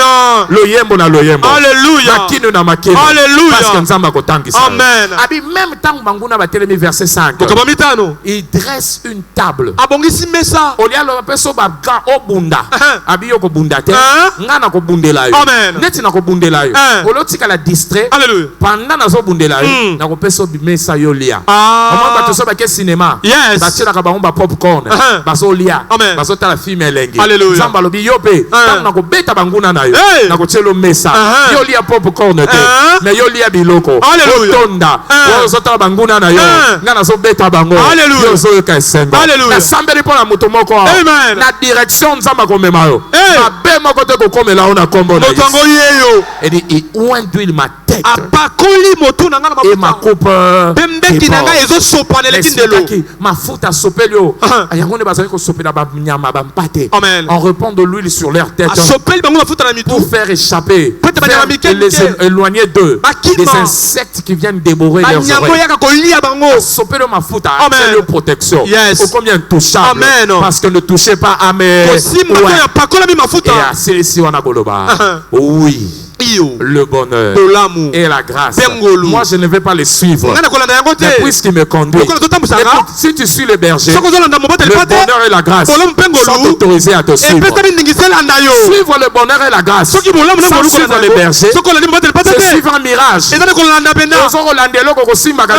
loyembo na loyembo Alléluia. makino na makino Alléluia. parce que nzambe akotangisa Amen. abi même tant banguna batelemi verset 5 Kokabamitano. il dresse une table Abongisi mesa. olialo bapeso baga obunda abi yo kobunda te Uh-huh. nga na kobundela yo Amen. neti na kobundela yo olotikala distrait Alléluia. pendant nazobundela yo na kopesa bimesa yo lia omwa bato so bake cinéma Yes. batielaka bango ba popcorn bazolia Amen. bazotala filme elenge Alléluia. nzambe alobi yo mpe ntango na kobeta banguna na yo Hey. na kotiela mesa yo lia popcorn te mais yo lia biloko Alléluia. otonda oyo ozotala banguna na yo nga nazobeta bango Alléluia. yo ozoyoka esengo Alléluia. nasambeli mpo na moto moko awa Amen. na direction nzambe akomema yo Hey. mabe moko te kokomela yo na kombo na Moto yango yeyo. edi oint d'huile ma tête Apakoli motu na nga na et mafuta. ma coupe Pembeki na nga ezosopana leki ndelo. Expliquaki, mafuta asopeli yo yango nde bazali kosopela banyama bampate Amen. en répand de l'huile sur leur tête Asopeli bango mafuta na mitu. pour faire échapper Peut-être banyama mike et les mike. éloigner d'eux Bakima. des insectes qui viennent dévorer leurs Banyango oreilles yaka kolia bango. sopeli mafuta Amen. c'est le protection Yes. au combien touchable Amen. parce que ne touchez pas amen Kosimba Ouais. to ya pakola mi mafuta. et asilisi wana koloba oui Iyo. le bonheur Tolamu. et la grâce. Bengolu. Moi, je ne vais pas les suivre. Nga na kolanda yango te. Mais puisqu'il me conduit, Pourquoi tout le temps, Moussara? écoute, si tu suis le berger, Soko zolanda mobota le le pate. bonheur et la grâce Bolamu Bengolu. sont autorisés à te suivre. Epesa mi ndingisela anda yo. Suivre le bonheur et la grâce, Soki bolamu na sans molu suivre kolanda les yango. bergers, Soko landi mobota le pate c'est te. suivre un mirage. Eza na kolanda penda. Ozokolanda eloko kosimbaka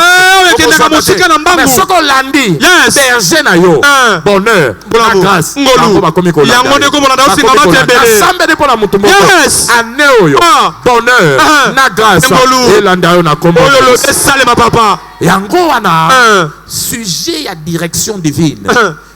okendaka mosika na mbangu. mais soki olandi Yes. berger na yo bonheur na Bolamu. grâce Ngolu. bango bakomi kolanda Yango nde komolanda osinga Bakomi mate kolanda. ebele. Nasambeli mpo na motu moko Yes. ane oyo bonheur na grâce Ngolu. elanda yo na kombo Oyo na lo Yesu. esalema papa. yango wana sujet ya direction divine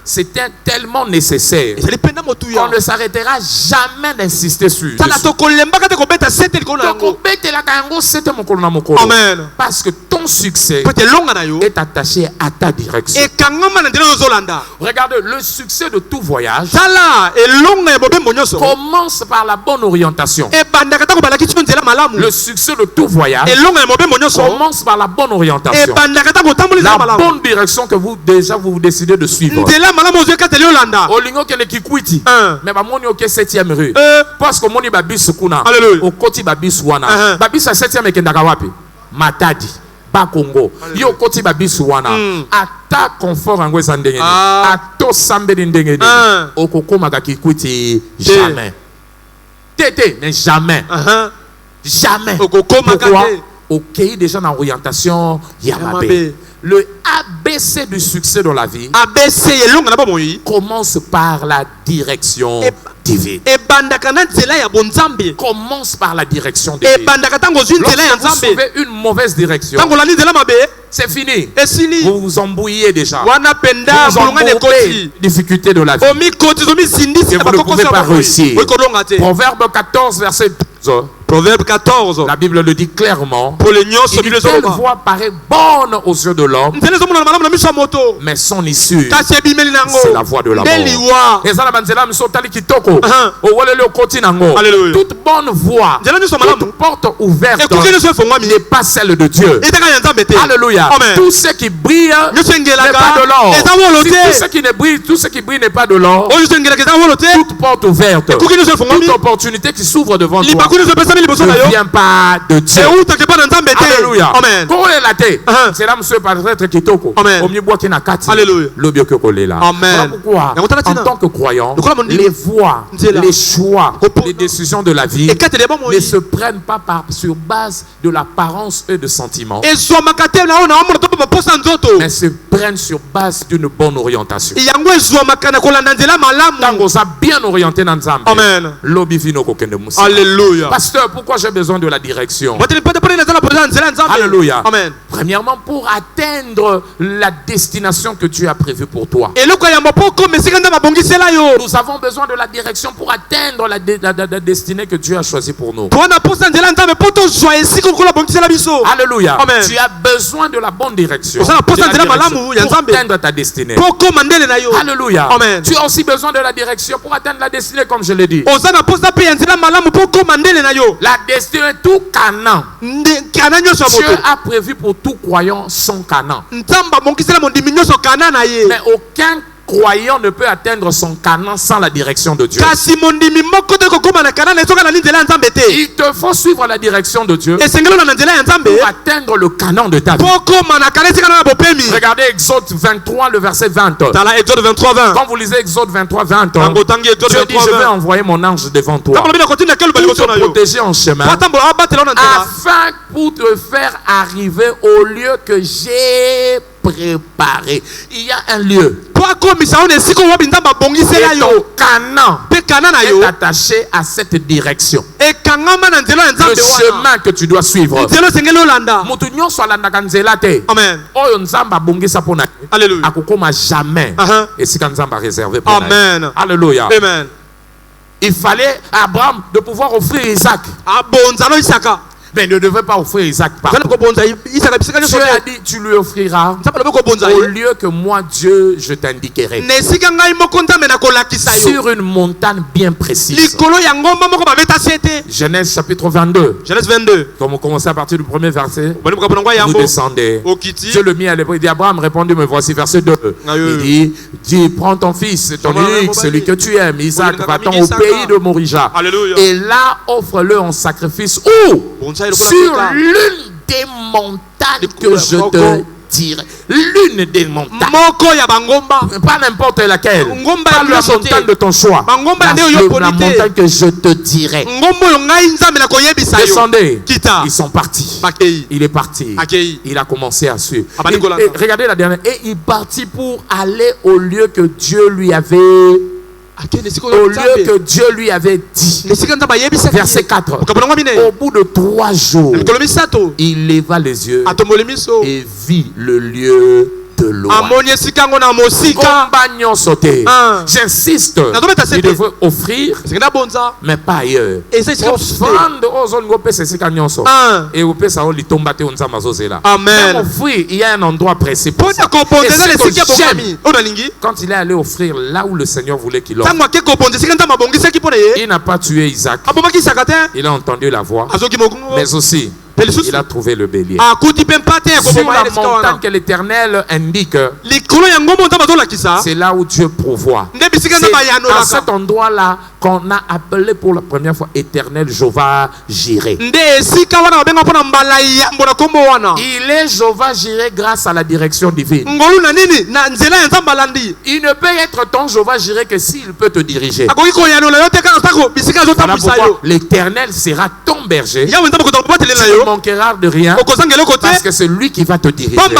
c'était tellement nécessaire ezali penda motuya. on ne s'arrêtera jamais d'insister sur tala tokolembaka te kobeta sete likolo na yango. tokobetelaka yango sete mokolo na mokolo Amen. parce que ton succès po ete elonga na yo est attaché à ta direction. ekangama na nzela ozolanda. Regardez, le succès de tout voyage tala elonga ya bobembo nyonso commence par la bonne orientation. ebandaka ntango balakisi yo nzela malamu. Le succès de tout voyage elonga ya mobembo nyonso commence par la bonne orientation. ebandaka ntango otambola nzela La malamu. bonne direction que vous décidez de suivre. nzela malamu ozoyekateli olanda. Olingo kene kikwiti mais bamoni oke 7e rue parce que moni babis kuna Alléluia. okoti babis wana babis ya 7e ekendaka wapi Matadi Bakongo yo okoti babis wana ata confort yango eza ndenge nini ato sambeli ndenge nini okokomaka kikwiti jamais tete mais jamais jamais okokomaka pourquoi te. okei déjà dans orientation ya mabe mabe. le ABC du succès dans la vie abc elonga na bomoi commence par la direction divine. ebandaka na nzela ya bonzambe. Commence par la direction divine. ebandaka ntango ozwi nzela ya Lorsque vous nzambe. suivez une mauvaise direction, ntango olandi nzela mabe c'est fini. esili. Vous vous embrouillez déjà. wana penda Vous bolongani embourbez ekoti. difficultés de la vie. omikoti omizindisi Et vous ne pouvez pas réussir. oikolonga te. Proverbe 14, verset 12. Proverbe 14. La Bible le dit clairement. Pour les nyonso Une biblia telle ezoloba. voie paraît bonne aux yeux de l'homme, nzela ezomonana malamu na miso ya moto. mais son issue, kasi ebimeli nango. c'est la voie de la nde mort. liwa. eza na banzela miso otali kitoko owoleli okoti nango. Alléluia. Toute bonne voie, nzela nyonso malamu toute porte ouverte ekoki nyonso efongwami n'est pas celle de Dieu. etaka ya nzambe te. Alléluia. Amen. Tout ce qui brille nyonso n'est engelaka pas de l'or. eza wolo Si tout ce te. qui ne brille, tout ce qui brille n'est pas de l'or. oyo nyonso engelaka eza wolo te. Toute porte ouverte, ekoki nyonso efongwami. toute opportunité qui s'ouvre devant toi libaku nyonso epesami liboso na ne yo vient pas de Dieu. eutaki epa na nzambe te. Alléluia. Amen. kolela te cela monsieur peut-être kitoko Amen. omibwaki na kati Alléluia. lobi oki okolela. Amen. Voilà pourquoi Yango tala en tina. tant que croyant Lokola mondimi. les voies, Nzela. les choix, Kopo- les décisions de la vie ekateli ya bomoi ne se prennent pas sur base de l'apparence et de sentiments, ezwamaka te na oyo na omona to baposa nzoto. mais se prennent sur base d'une bonne orientation. yango ezwamaka na kolanda nzela malamu. Tango ça bien orienté dans Nzambe. Amen. Lobi vino kokende musa. Alléluia. Pasteur, pourquoi j'ai besoin de la direction? bateli pate pone na nzela poza na nzela ya nzambe. Alléluia. Amen. Premièrement, pour atteindre la destination que tu as prévue pour toi. eloko ya mopoko mesika nde babongisela yo. Nous avons besoin de la direction pour atteindre la destinée que Dieu a choisie pour nous. twana posa nzela ya nzambe po tozwa esika lokola babongisela biso. Alléluia. Amen. Tu as besoin de la bonne direction. Oza na posa De la nzela direction malamu ya pour Nzambe. atteindre ta destinée. po koma ndele na yo. Alléluia. Amen. Tu as aussi besoin de la direction pour atteindre la destinée, comme je l'ai dit. oza na posa mpe ya nzela malamu po koma ndele na yo. La destinée, tout Canaan. kana nyonso ya Dieu moto. a prévu pour tout croyant son Canaan. nzambe abongisela mondimi nyonso kana na ye. Mais aucun croyant ne peut atteindre son Canaan sans la direction de Dieu. Il te faut suivre la direction de Dieu pour atteindre le Canaan de ta vie. Regardez Exode 23, le verset 20. Quand vous lisez Exode 23, 20, Dieu dit, je vais envoyer mon ange devant toi pour te protéger en chemin, afin pour te faire arriver au lieu que j'ai préparé. Il y a un lieu. Et ton Canaan est attaché à cette direction. Le chemin que tu dois suivre. Alléluia. Jamais. Et c'est quand Zamba réservé pour Amen. Alléluia. Amen. Il fallait à Abraham de pouvoir offrir Isaac. Mais ne devait pas offrir Isaac partout. Dieu a dit, tu lui offriras au lieu que moi, Dieu, je t'indiquerai. Sur une montagne bien précise. Genèse chapitre 22. Genèse 22. Comme on commence à partir du premier verset, vous descendez. Dieu le mit à l'époque. Il dit, Abraham répondit, me voici, verset 2. Il dit, prends ton fils, ton unique, celui que tu aimes, Isaac, va-t'en au pays de Morija. Et là, offre-le en sacrifice. Où? Sur l'une des montagnes que je te dirai. L'une des montagnes. Pas n'importe laquelle. Pas la montagne de ton choix. La montagne que je te dirai. Descendez. Ils sont partis. Il est parti. Il a commencé à suivre. Et regardez la dernière. Et il partit pour aller au lieu que Dieu lui avait dit. Verset 4. Au bout de 3 jours, il leva les yeux et vit le lieu de loin. J'insiste, il devrait offrir, mais pas ailleurs. Même offrir, il y a un endroit précis pour ça. Quand il est allé offrir là où le Seigneur voulait qu'il offre, il n'a pas tué Isaac. Il a entendu la voix, mais aussi il a trouvé le bélier. Sur la montagne que l'Éternel indique, c'est là où Dieu pourvoit. C'est à cet endroit-là qu'on a appelé pour la première fois Éternel Jéhovah Jireh. Il est Jéhovah Jireh grâce à la direction divine. Il ne peut être ton Jéhovah Jireh que s'il peut te diriger. L'Éternel sera ton berger. Tu ne manqueras de rien parce que c'est lui qui va te diriger. Tobi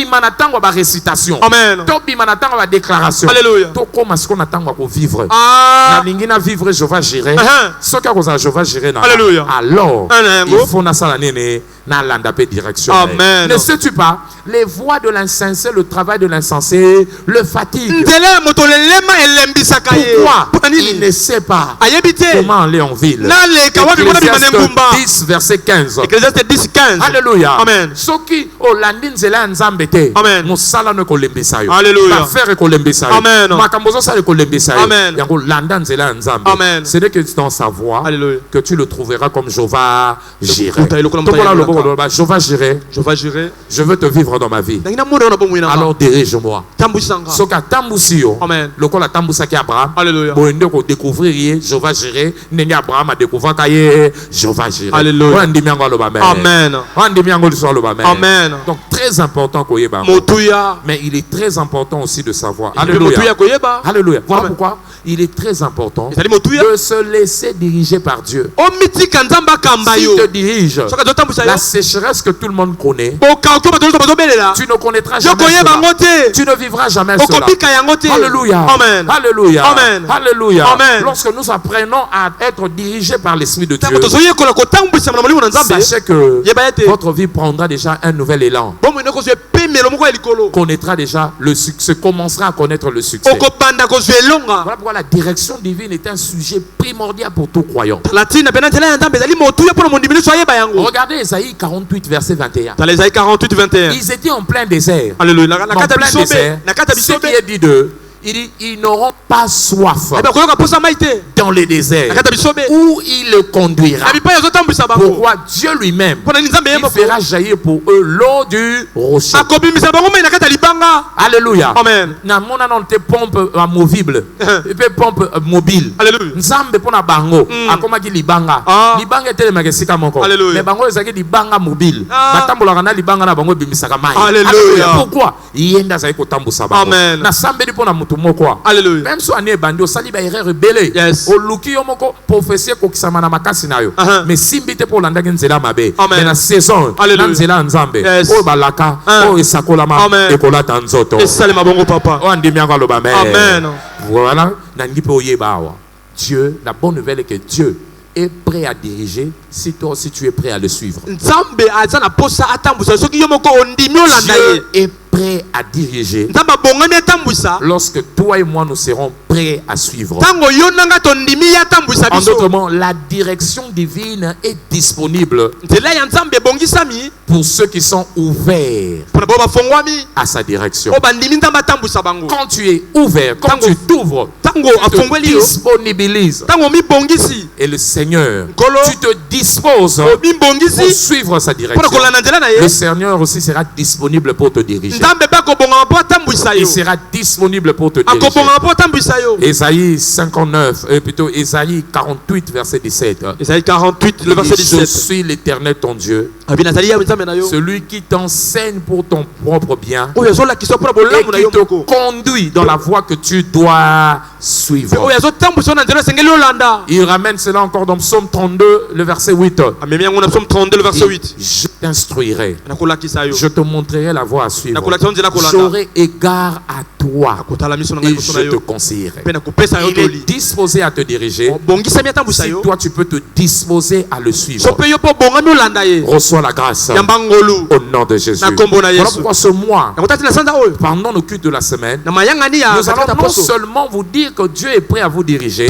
manatango ba récitation. Tobi manatango ba déclaration. To comme ce qu'on attend pour vivre. Na lingina vivre Jéhovah Jireh. Ce que vous avez Jéhovah Jireh na. Alors il faut na sala nene na landa pe direction. Ne sais-tu pas, les voix de l'insensé, le travail de l'insensé le fatigue. Pourquoi? Il ne sait pas comment aller en ville. Ecclésiaste 10 verset 15. Alléluia. Amen. Soki olandi nzela nzambe te. Musala no kolembisa yo. Alléluia. Faire kolembisa yo. Amen. Makambozo sa kolembisa yo. Amen. Yango landa nzela nzambe. Amen. C'est que dans sa voix que tu le trouveras comme Jéhovah Jireh. Jéhovah Jireh. Je veux te vivre dans ma vie. Alors dirige-moi. Soka tambusi yo. Lokola tambusa ki Abraham. Boende ko découvrir Jéhovah Jireh. Nenge Abraham a découvert kaye Jéhovah Jireh. Alléluia. Amen. Amen. Donc très important qu'on y ait. Mais il est très important aussi de savoir. Alléluia. Alléluia. Voilà pourquoi il est très important de se laisser diriger par Dieu. S'il te dirige, la sécheresse que tout le monde connaît, tu ne connaîtras jamais cela. Tu ne vivras jamais cela. Alléluia. Alléluia. Alléluia. Lorsque nous apprenons à être dirigés par l'Esprit de Dieu, sachez que votre vie prendra déjà un nouvel élan. Connaîtra déjà le succès, commencera à connaître le succès. Voilà pourquoi la direction divine est un sujet primordial pour tout croyant. Regardez Ésaïe 48 verset 21. Ils étaient en plein désert. En plein désert. Ce qui est dit d'eux, Il dit, ils n'auront pas soif dans les déserts où il le conduira. Pourquoi Dieu lui-même il fera jaillir pour eux l'eau du rocher. Alléluia. Amen. Na mona non te pompe amovible. Et puis pompe mobile. Alléluia. Nzambe pona bango. Akoma ki libanga. Libanga tele makesika moko. Mais bango ezaki libanga mobile. Batambola na libanga na bango bimisaka mai. Alléluia. Pourquoi? Yenda zaki kotambusa bango. Amen. Na sambeli pona mutu moko. Alléluia. Même so ane bandi osali ba erreur belé. Yes. O luki yo moko prophétie ko kisama na makasi na yo. Mais simbite po landa nzela mabe. Amen. Na saison na nzela nzambe. Yes. O balaka o esakola ma ekolata nzoto. Esalema bongo papa. Amen. Voilà, Dieu, la bonne nouvelle est que Dieu est prêt à diriger si toi aussi tu es prêt à le suivre. Dieu est prêt à diriger lorsque toi et moi nous serons prêts à suivre. En d'autres mots, la direction divine est disponible pour ceux qui sont ouverts à sa direction. Quand tu es ouvert, quand tu t'ouvres, tu te disponibilises. Et le Seigneur, tu te disposes pour suivre sa direction. Le Seigneur aussi sera disponible pour te diriger. Il sera disponible pour te diriger. Ésaïe 59, plutôt Ésaïe 48, verset 17. Ésaïe 48, le verset 17. Je suis l'Éternel ton Dieu, celui qui t'enseigne pour ton propre bien et qui te conduit dans la voie que tu dois suivre. Il ramène cela encore dans Psaume 32, le verset 8. Je t'instruirai, je te montrerai la voie à suivre, j'aurai égard à toi et je te conseillerai. Il est disposé à te diriger. Si toi tu peux te disposer à le suivre, reçois la grâce au nom de Jésus. Voilà pourquoi ce mois, pendant le culte de la semaine, nous allons non seulement vous dire que Dieu est prêt à vous diriger,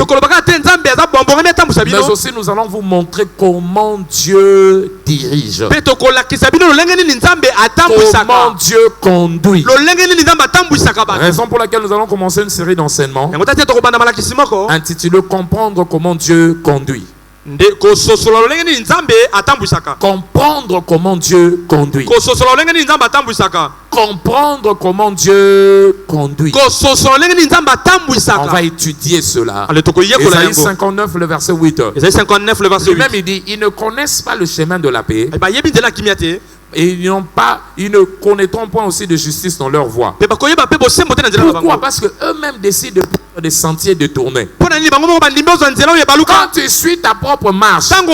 mais aussi nous allons vous montrer comment Dieu dirige, comment Dieu conduit. Raison pour laquelle nous allons commencer une série d'enseignements intitulée Comprendre comment Dieu conduit. Comprendre comment Dieu conduit. Comprendre comment Dieu conduit. On va étudier cela. Ésaïe 59, le verset 8. Lui-même il dit, ils ne connaissent pas le chemin de la paix. Et ils ne connaîtront point aussi de justice dans leur voie. Pourquoi? Parce qu'eux-mêmes décident de prendre des sentiers détournés. Quand tu suis ta propre marche, il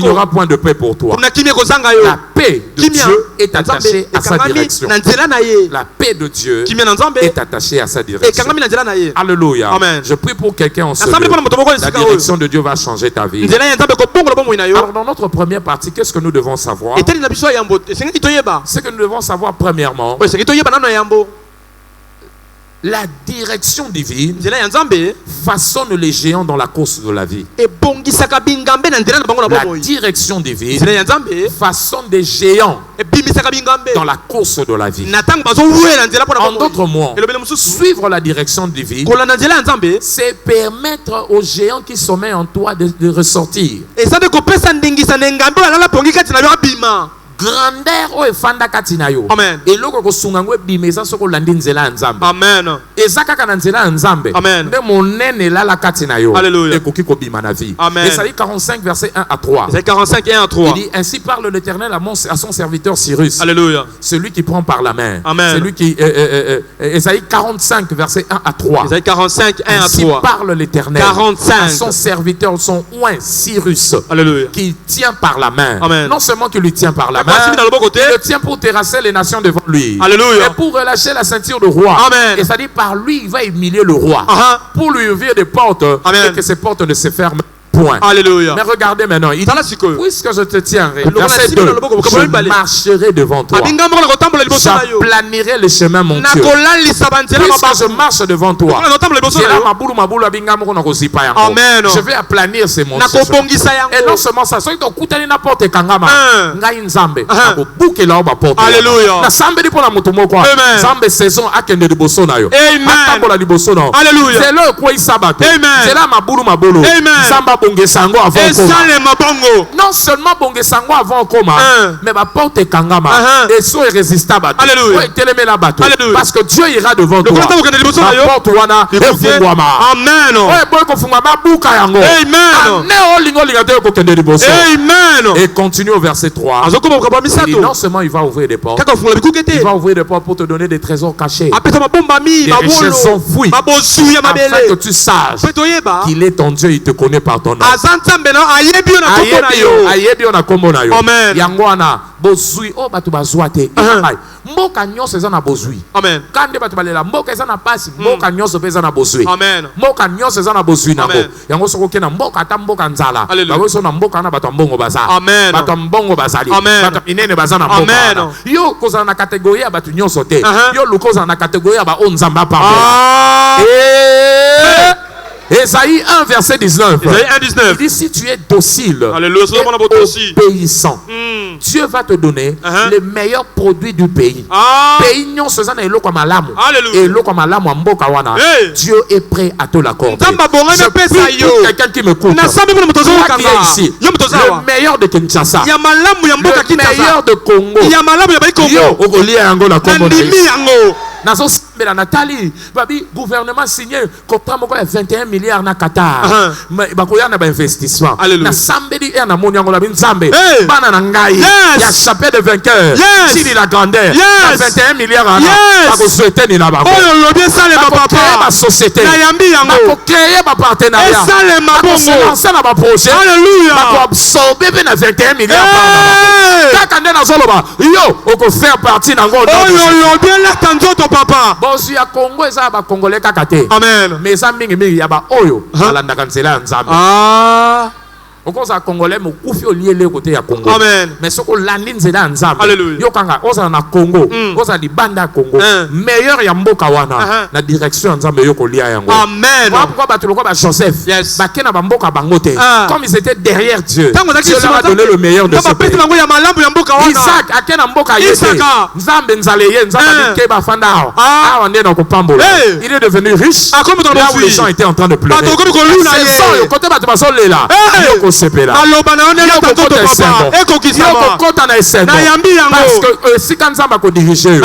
n'y aura point de paix pour toi. La paix de Dieu est attachée à sa direction. La paix de Dieu est attachée à sa direction. Alléluia. Je prie pour quelqu'un en ce lieu. La direction de Dieu va changer ta vie. Alors dans notre première partie, qu'est-ce que nous devons savoir? Ce que nous devons savoir premièrement, la direction divine façonne les géants dans la course de la vie. La direction divine façonne des géants dans la course de la vie. En d'autres mots, suivre la direction divine, c'est permettre aux géants qui sommeillent en toi de ressortir. Grandeur o efanda katina yo. Amen. Eloko ko sungangwe bimeza soko landi nzela nzambe. Amen. Ezaka kana nzela nzambe. Amen. Nde monene la katina yo. Alléluia. Ekoki ko bima na vie. Amen. Ésaïe 45 verset 1 à 3. Ésaïe 45 1 à 3. Il dit ainsi parle l'Éternel à son serviteur Cyrus. Alléluia. Celui qui prend par la main. Amen. Celui qui Ésaïe 45 verset 1 à 3. Ésaïe 45 1 à 3. Ainsi parle l'Éternel 45 à son serviteur, son oint Cyrus. Alléluia. Qui tient par la main. Amen. Non seulement qu'il lui tient par la main, il le tient pour terrasser les nations devant lui. Alléluia. Et pour relâcher la ceinture du roi. Amen. Et c'est-à-dire par lui, il va humilier le roi. Pour lui ouvrir des portes. Amen. Et que ces portes ne se ferment point. Alléluia. Mais regardez maintenant, il dit, puisque je te tiendrai, verset 2, je marcherai devant toi. J'aplanirai le chemin, mon Dieu. Puisque je marche devant toi, je vais aplanir ces monstres. Et non seulement ça, ceux qui ont coûté n'importe kangama, ngai nzambe, bouke là bas porte. Alléluia. Na sambe di pona mutumo kwa. Nzambe saison akende di boso na yo. Atambola di boso na. Alléluia. C'est là quoi il sabato. C'est là mabulu. Nzamba bonge sango avant koma. Non seulement bonge sango avant koma, mais ba porte kangama. Et so irrésistible. Alléluia. Teleme la bateau. Parce que Dieu ira devant toi. Porte wana efungwama. Amen. Ouais boy ko fungwama buka yango. Amen. Ne olingo lingate ko kende di boso. Amen. Et continue au verset 3. Et non seulement il va ouvrir des portes, il va ouvrir des portes pour te donner des trésors cachés, des richesses enfouies, afin que tu saches qu'il est ton Dieu, il te connaît par ton nom. Bozui o batu bazwate mboka nyonso eza na bozui. Amen. Kande batu balela mboka eza na pasi, mboka nyonso peza na bozui. Amen. Mboka nyonso eza na bozui nango. Yango soko ke na mboka ata mboka nzala. Bango so na mboka na batu mbongo baza. Amen. Batu mbongo bazali. Batu inene baza na mboka. Amen. Yo koza na catégorie ya batu nyonso te. Yo lukoza na catégorie ya ba onzamba pa. Ésaïe 1 verset 19. Ésaïe 1 19. Il dit si tu es docile et obéissant, Dieu va te donner les meilleurs produits du pays. Pays non seulement eloko malamu. Eloko malamu mboka wana. Dieu est prêt à te l'accorder. Quelqu'un qui me écoute. Qui est ici. Le meilleur de Kinshasa. Le meilleur de Congo. Yo okolia yango na Congo. Nazo mais Nathalie, babi gouvernement signé contrat moko ya 21 milliards na Qatar. Bakoya na ba investissement. Na sambedi et na monyango la binzambe. Bana na ngai ya chapelle de vainqueur. Si la grandeur. 21 milliards na. Bako souhaiter ni na bako. Oyo lobi sale ba papa. Ma société. Na yambi yango. Bako créer ba partenariat. Sale ma bongo. Lancer na ba projet. Alléluia. Bako absorber na 21 milliards. Kaka ndena zoloba. Yo oko faire partie na ngo. Oyo lobi la tanzoto papa. Bosi ya Congo eza ba congolais kaka te. Amen. Mais eza mingi ya ba oyo alandaka nzela ya nzambe. Okoza congolais mo kufi oliele côté ya Congo. Amen. Mais soko landi nzela ya nzambe. Alléluia. Yo kanga oza na Congo, oza di banda Congo. Meilleur ya mboka wana na direction nzambe yo kolia yango. Amen. Pourquoi batulu ko ba Joseph? Ba kena ba mboka bango te. Comme ils étaient derrière Dieu. Dieu leur a donné le meilleur de ce pays. Isaac akena mboka yete. Nzambe nzaleye nzambe ke ba fanda. Ah ndé na ko pambola. Il est devenu riche. Là où les gens étaient en train de pleurer. C'est côté ba baso lela. Sepela. Parce que si quand ça va diriger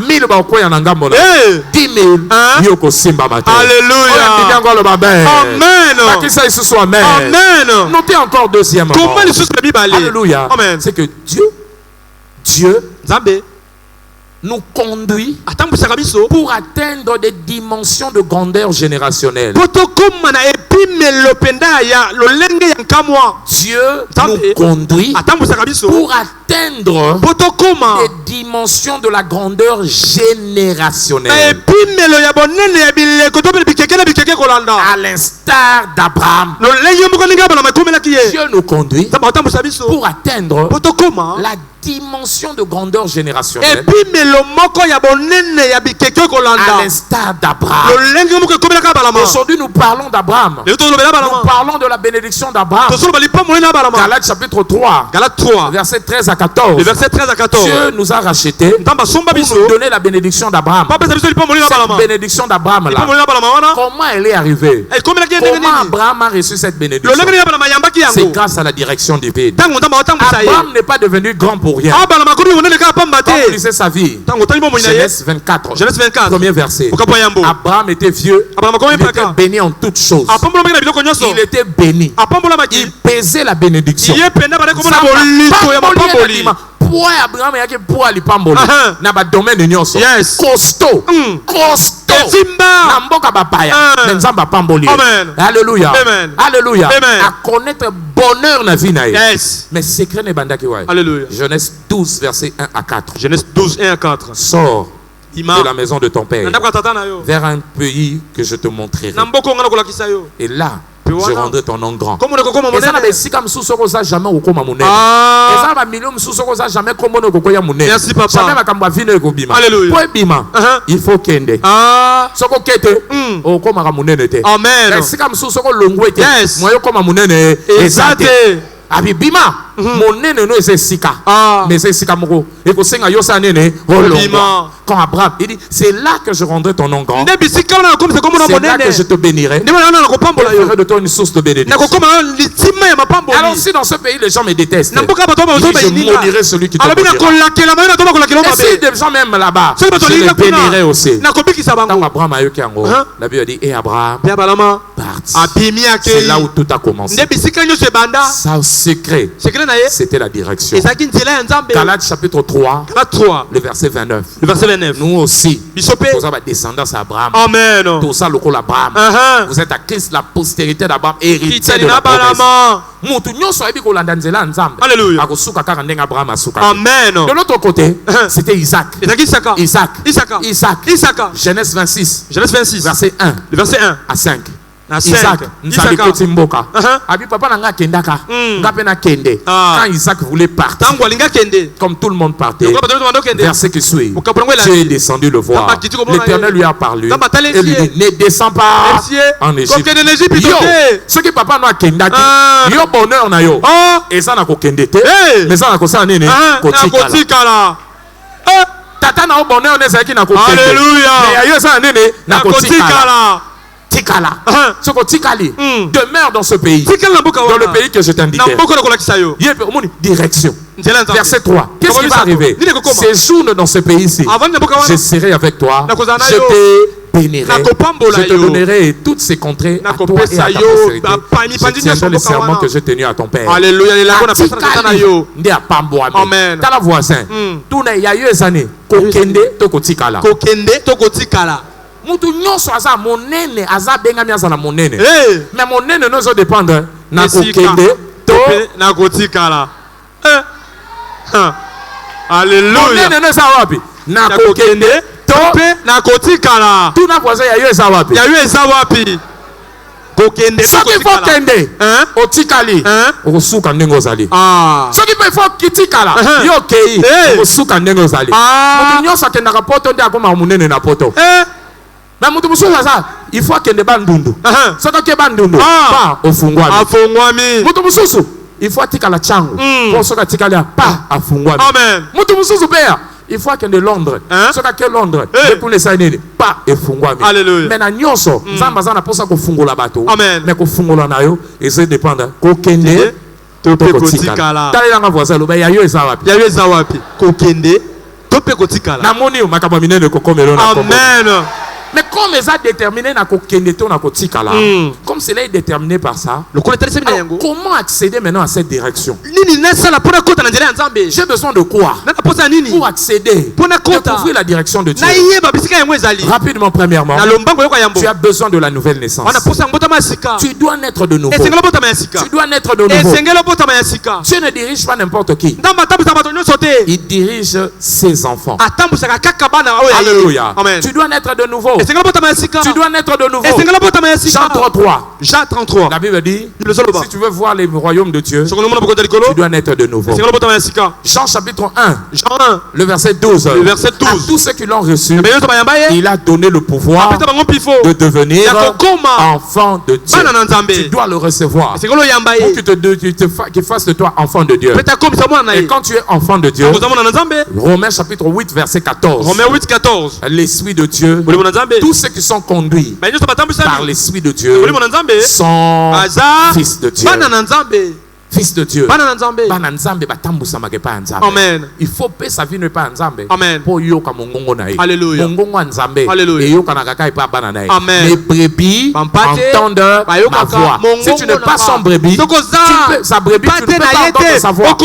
1000 ba ko ya na ngambo na 10 000 yoko simba mate. Alléluia. Amen. Que ça soit amen. Amen. Notez encore deuxièmement. Alléluia. C'est que Dieu nous conduit pour atteindre des dimensions de grandeur générationnelle. Dieu nous conduit pour atteindre des dimensions de la grandeur générationnelle. À l'instar d'Abraham, Dieu nous conduit pour atteindre la dimension de grandeur générationnelle. À l'instar d'Abraham. Aujourd'hui, nous parlons d'Abraham. Nous parlons de la bénédiction d'Abraham. Galates chapitre 3, verset 13 à 14. Dieu nous a rachetés pour nous donner la bénédiction d'Abraham. Cette bénédiction d'Abraham là, comment elle est arrivée? Comment Abraham a reçu cette bénédiction? C'est grâce à la direction divine. Abraham n'est pas devenu grand pour rien. Quand vous lisez sa vie, Genèse 24, premier verset. Abraham était vieux, il était béni en toutes choses. Il était béni. Il pesait la bénédiction. Pourquoi Abraham a pour aller pamboli na ba domaine nyonso costaud na mboka bapaya na nzamba pamboli. Alléluia. Alléluia. À connaître bonheur na vie na ye. Mais secret ne bandaki wa. Alléluia. Genèse 12 verset 1 à 4. Genèse 12 1 à 4. Sors de la maison de ton père vers un pays que je te montrerai. Et là, je rendrai ton nom grand. Comme on est comme Et ça n'a pas si comme sous ça jamais au comme monnaie. Et ça va million sous ça jamais comme on est comme monnaie. Merci papa. Jamais va comme vine ko bima. Alléluia. Pour bima, il faut kende. Soko kete, o comme à monnaie n'était. Amen. Si comme sous ça longo était. Yes. Moi comme à monnaie n'est. Exact. Abi bima, monnaie ne c'est sika. Mais c'est sika moko. Et ko senga yo sa nene, o longo. Quand Abraham, il dit, c'est là que je rendrai ton nom grand. C'est là que je te bénirai. Je ferai de toi une source de bénédiction. Alors si dans ce pays les gens me détestent, je maudиrai celui qui te maudira. Et si des gens m'aiment là-bas, je les bénirai aussi. Quand Abraham a eu Kiango, la Bible dit, et Abraham partit. C'est là où tout a commencé. Sa secret, c'était la direction. Galates chapitre 3, le verset 29. Nous aussi, nous avons descendance à Abraham. Amen. Tout ça, le col Abraham. Vous êtes à Christ, la postérité d'Abraham, héritier de la promesse. Alléluia. Amen. De l'autre côté, c'était Isaac. Isaac. Genèse 26. Verset 1. Le verset 1 à 5. Isaac. Papa n'a kendaka. Quand Isaac voulait partir, comme tout le monde partait, verset qui suit, Dieu est descendu le voir. L'Éternel lui a parlé et lui dit, ne descends pas en Égypte. Yo, ce que papa n'a kendaka, yo bonheur na yo. Et ça n'a qu'au kendete, mais ça n'a qu'au ça nene, kotikala. Tata n'a au bonheur ne sait qui n'a qu'au kendete. Alléluia. Mais yo ça nene, n'a kotikala. Tikala. Tikali. Demeure dans ce pays. Dans le pays que je t'indiquais. Direction. Verset 3. Qu'est-ce qui va arriver? Séjourne dans ce pays-ci. Je serai avec toi. Je te bénirai. Je te donnerai toutes ces contrées à toi et à ta postérité. Je tiendrai les serments que j'ai tenus à ton père. Alléluia. Amen. T'as la voisin. Tout n'est pas eu des années. Kokende tokotikala. Mutu nyonso aza monene aza benga miaza na monene. Mais monene nozo dépendre na kokende to na kotikala. Alléluia. Monene no sa wapi? Na kokende to na kotikala. Tout na voisin ya yo sa wapi? Ya yo sa wapi? Kokende to kotikala. Soki kende otikali osuka ndengo zali. Soki pe fo kitikala yo kei osuka ndengo zali. Mutu nyonso akenda ka poto ndi akoma monene na poto. Mais il faut qu'il y ait des bandundu. Ce qu'il y ait des bandundu, pas au fungwami. Il faut qu'il y ait la changu. Pour ce qu'il y ait pas à fungwami. Amen. Il faut qu'il y ait Londres. Ce qu'il y ait Londres, pour les saints, pas à fungwami. Alléluia. Mais il y a Zambazana pour ça qu'on fungo la bateau. Amen. Mais qu'on fungo la nayo, et c'est dépendant. Kokende, tope kotikala. T'as les voisins, il y a eu ça wapi. Il y a eu ça wapi. Kokende, tope kotikala. Namoni ou makabamine ne kokomelo na. Amen. Mais comme ils ont déterminé na kokendeto na kotikala, comme cela est déterminé par ça, alors, comment accéder maintenant à cette direction? J'ai besoin de quoi pour accéder, découvrir la direction de Dieu? Rapidement, premièrement, tu as besoin de la nouvelle naissance. Tu dois naître de nouveau. Tu dois naître de nouveau. Dieu ne dirige pas n'importe qui. Il dirige ses enfants. Alléluia. Tu dois naître de nouveau. Tu dois naître de nouveau. Jean 33. La Bible dit, si tu veux voir les royaumes de Dieu, tu dois naître de nouveau. Jean chapitre 1, le verset 12. À tous ceux qui l'ont reçu, il a donné le pouvoir de devenir enfant de Dieu. Tu dois le recevoir pour qu'il fasse de toi enfant de Dieu. Et quand tu es enfant de Dieu, Romains chapitre 8, verset 14. L'Esprit de Dieu, tous ceux qui sont conduits par l'Esprit de Dieu sont fils de Dieu. Fils de Dieu. Amen. Il faut payer sa vie ne pas ensemble. Amen. Pour yoka mongongo na. Alléluia. Mongongo ensemble. Alléluia. Et yoka na kaka ipa bana na. Amen. Les brebis entendent ma voix. Si tu ne pas son brebis, sa brebis tu ne peux pas entendre sa voix.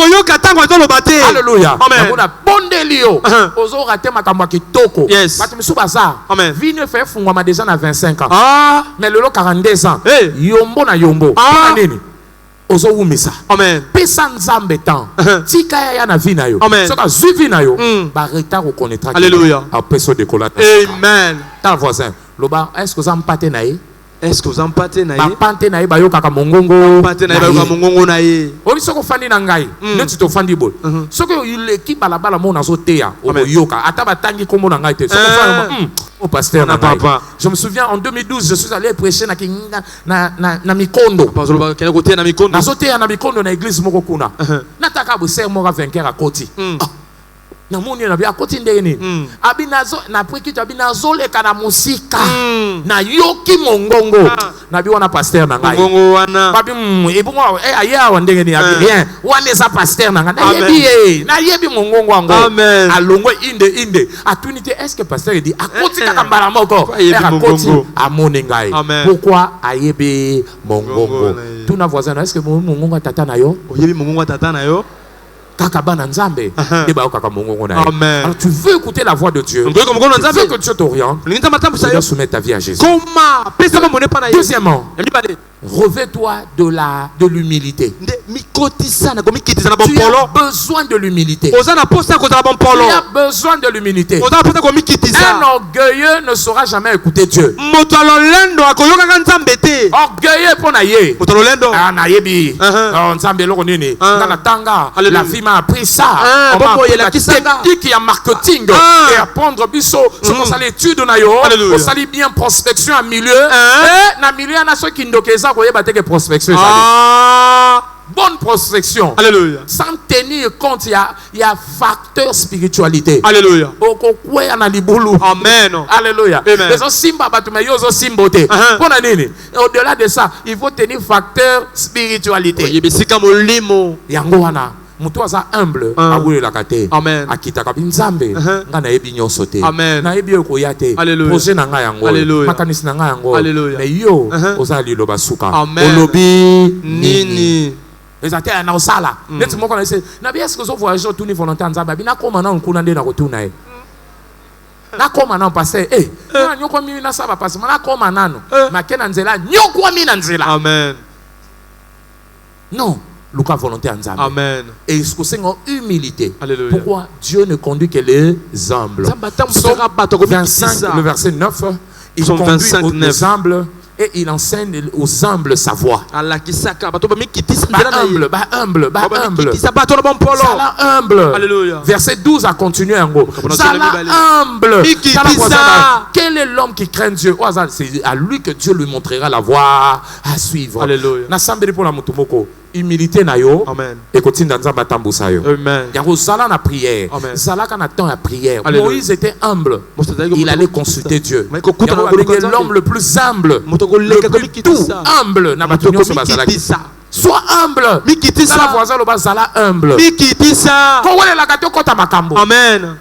Alléluia. Amen. On a bondelio. Ozo raté makamwa kitoko. Yes. Batumisu baza. Amen. Vie ne fait fungwa déjà na 25 ans. Mais le 42 ans. Yombo na yombo. Nini? Ozo umisa. Amen. Pesa nzambe temps. Tika ya na vie na yo. Amen. Soka zuvi na yo. Ba retard au connaîtra. Alléluia. Après ce décollage. Amen. Ta voisin. Loba, est-ce que ça me pate na ye? Est-ce que vous en partez na ye? Bapante na ye bayokaka mongongo. Partez na ye bayokaka mongongo na ye. Oli soko fandi na ngai. Neti to fandi bol. Soko ileki balabala mo na zoteya oyoka. Ata batangi kombo na ngai te. Soko fandi au pasteur na papa. Je me souviens en 2012 je suis allé prêcher na Mikondo. Na zoteya na Mikondo na église moko kuna. Nataka bo ser mo vainqueur à Koti. Na moni na bia Koti ndeni. Abinazo na prekito abinazo le kana musika. Na yoki mongongo. Na bi wana pasteur na ngai. Mongongo wana. Babi ebongo aya wa ndenge ni abi bien. Wana za pasteur na ngai. Na yebi na yebi mongongo wango. Amen. Alongo inde. Atunité est-ce que pasteur dit akoti kaka mbala moko. Akoti amoni ngai. Pourquoi ayebi mongongo? Tout na voisin est-ce que mongongo tata na yo? Oyebi mongongo tata na yo? Alors tu veux écouter la voix de Dieu. Tu veux que Dieu t'oriente. Tu dois soumettre ta vie à Jésus. Deuxièmement, revêt-toi de l'humilité. Tu as besoin de l'humilité. Tu as besoin de l'humilité. Un orgueilleux ne saura jamais écouter Dieu. Orgueilleux pour naïe. La vie m'a appris ça. On m'a appris la technique et marketing. Et apprendre biso. C'est pour ça l'étude naïo. Pour ça bien prospection à milieu. Et na milieu na ceux qui ndokeza koye bateke prospection. Bonne prospection. Alléluia. Sans tenir compte, il y a facteur spiritualité. Alléluia. Amen. Alléluia. Les autres simba batuma yozo simbote. Au-delà de ça, il faut tenir facteur spiritualité. Yango wana. Mutu aza humble awule la kate. Amen. Akita kabinzambe. Nga na ebi nyoso te. Amen. Na ebi okoyate. Projet na nga yango. Makanisi na nga yango. Alléluia. Mais yo oza lilo basuka. Amen. Olobi nini. Les athées na osala. Neti moko na ese. Na bi est-ce que zo voyageur tout ni volontaire nzamba bi na koma na nkuna nde na kotuna e. Na koma na passer na nyoko mi na saba passer na koma nano. Makena nzela nyoko mi na nzela. Amen. Non. Luka volonté en Zambie. Amen. Et il faut humilité. Alléluia. Pourquoi Dieu ne conduit que les humbles? Psaume 25, le verset 9. Il conduit aux humbles et il enseigne aux humbles sa voie. Humble. Alléluia. Verset 12 a continué en gros. Humble. Quel est l'homme qui craint Dieu? C'est à lui que Dieu lui montrera la voie à suivre. Alléluia. Humilité na yo. Amen. Et continue dans nzamba tambusa yo. Amen. Yango zala na prière. Zala kana temps à prière. Moïse était humble. Il allait consulter Dieu. L'homme le plus humble. Le plus tout humble na batunyo so bazala. Sois humble. Zala voisin lo bazala humble. Ko wele la gato kota makambo. Amen.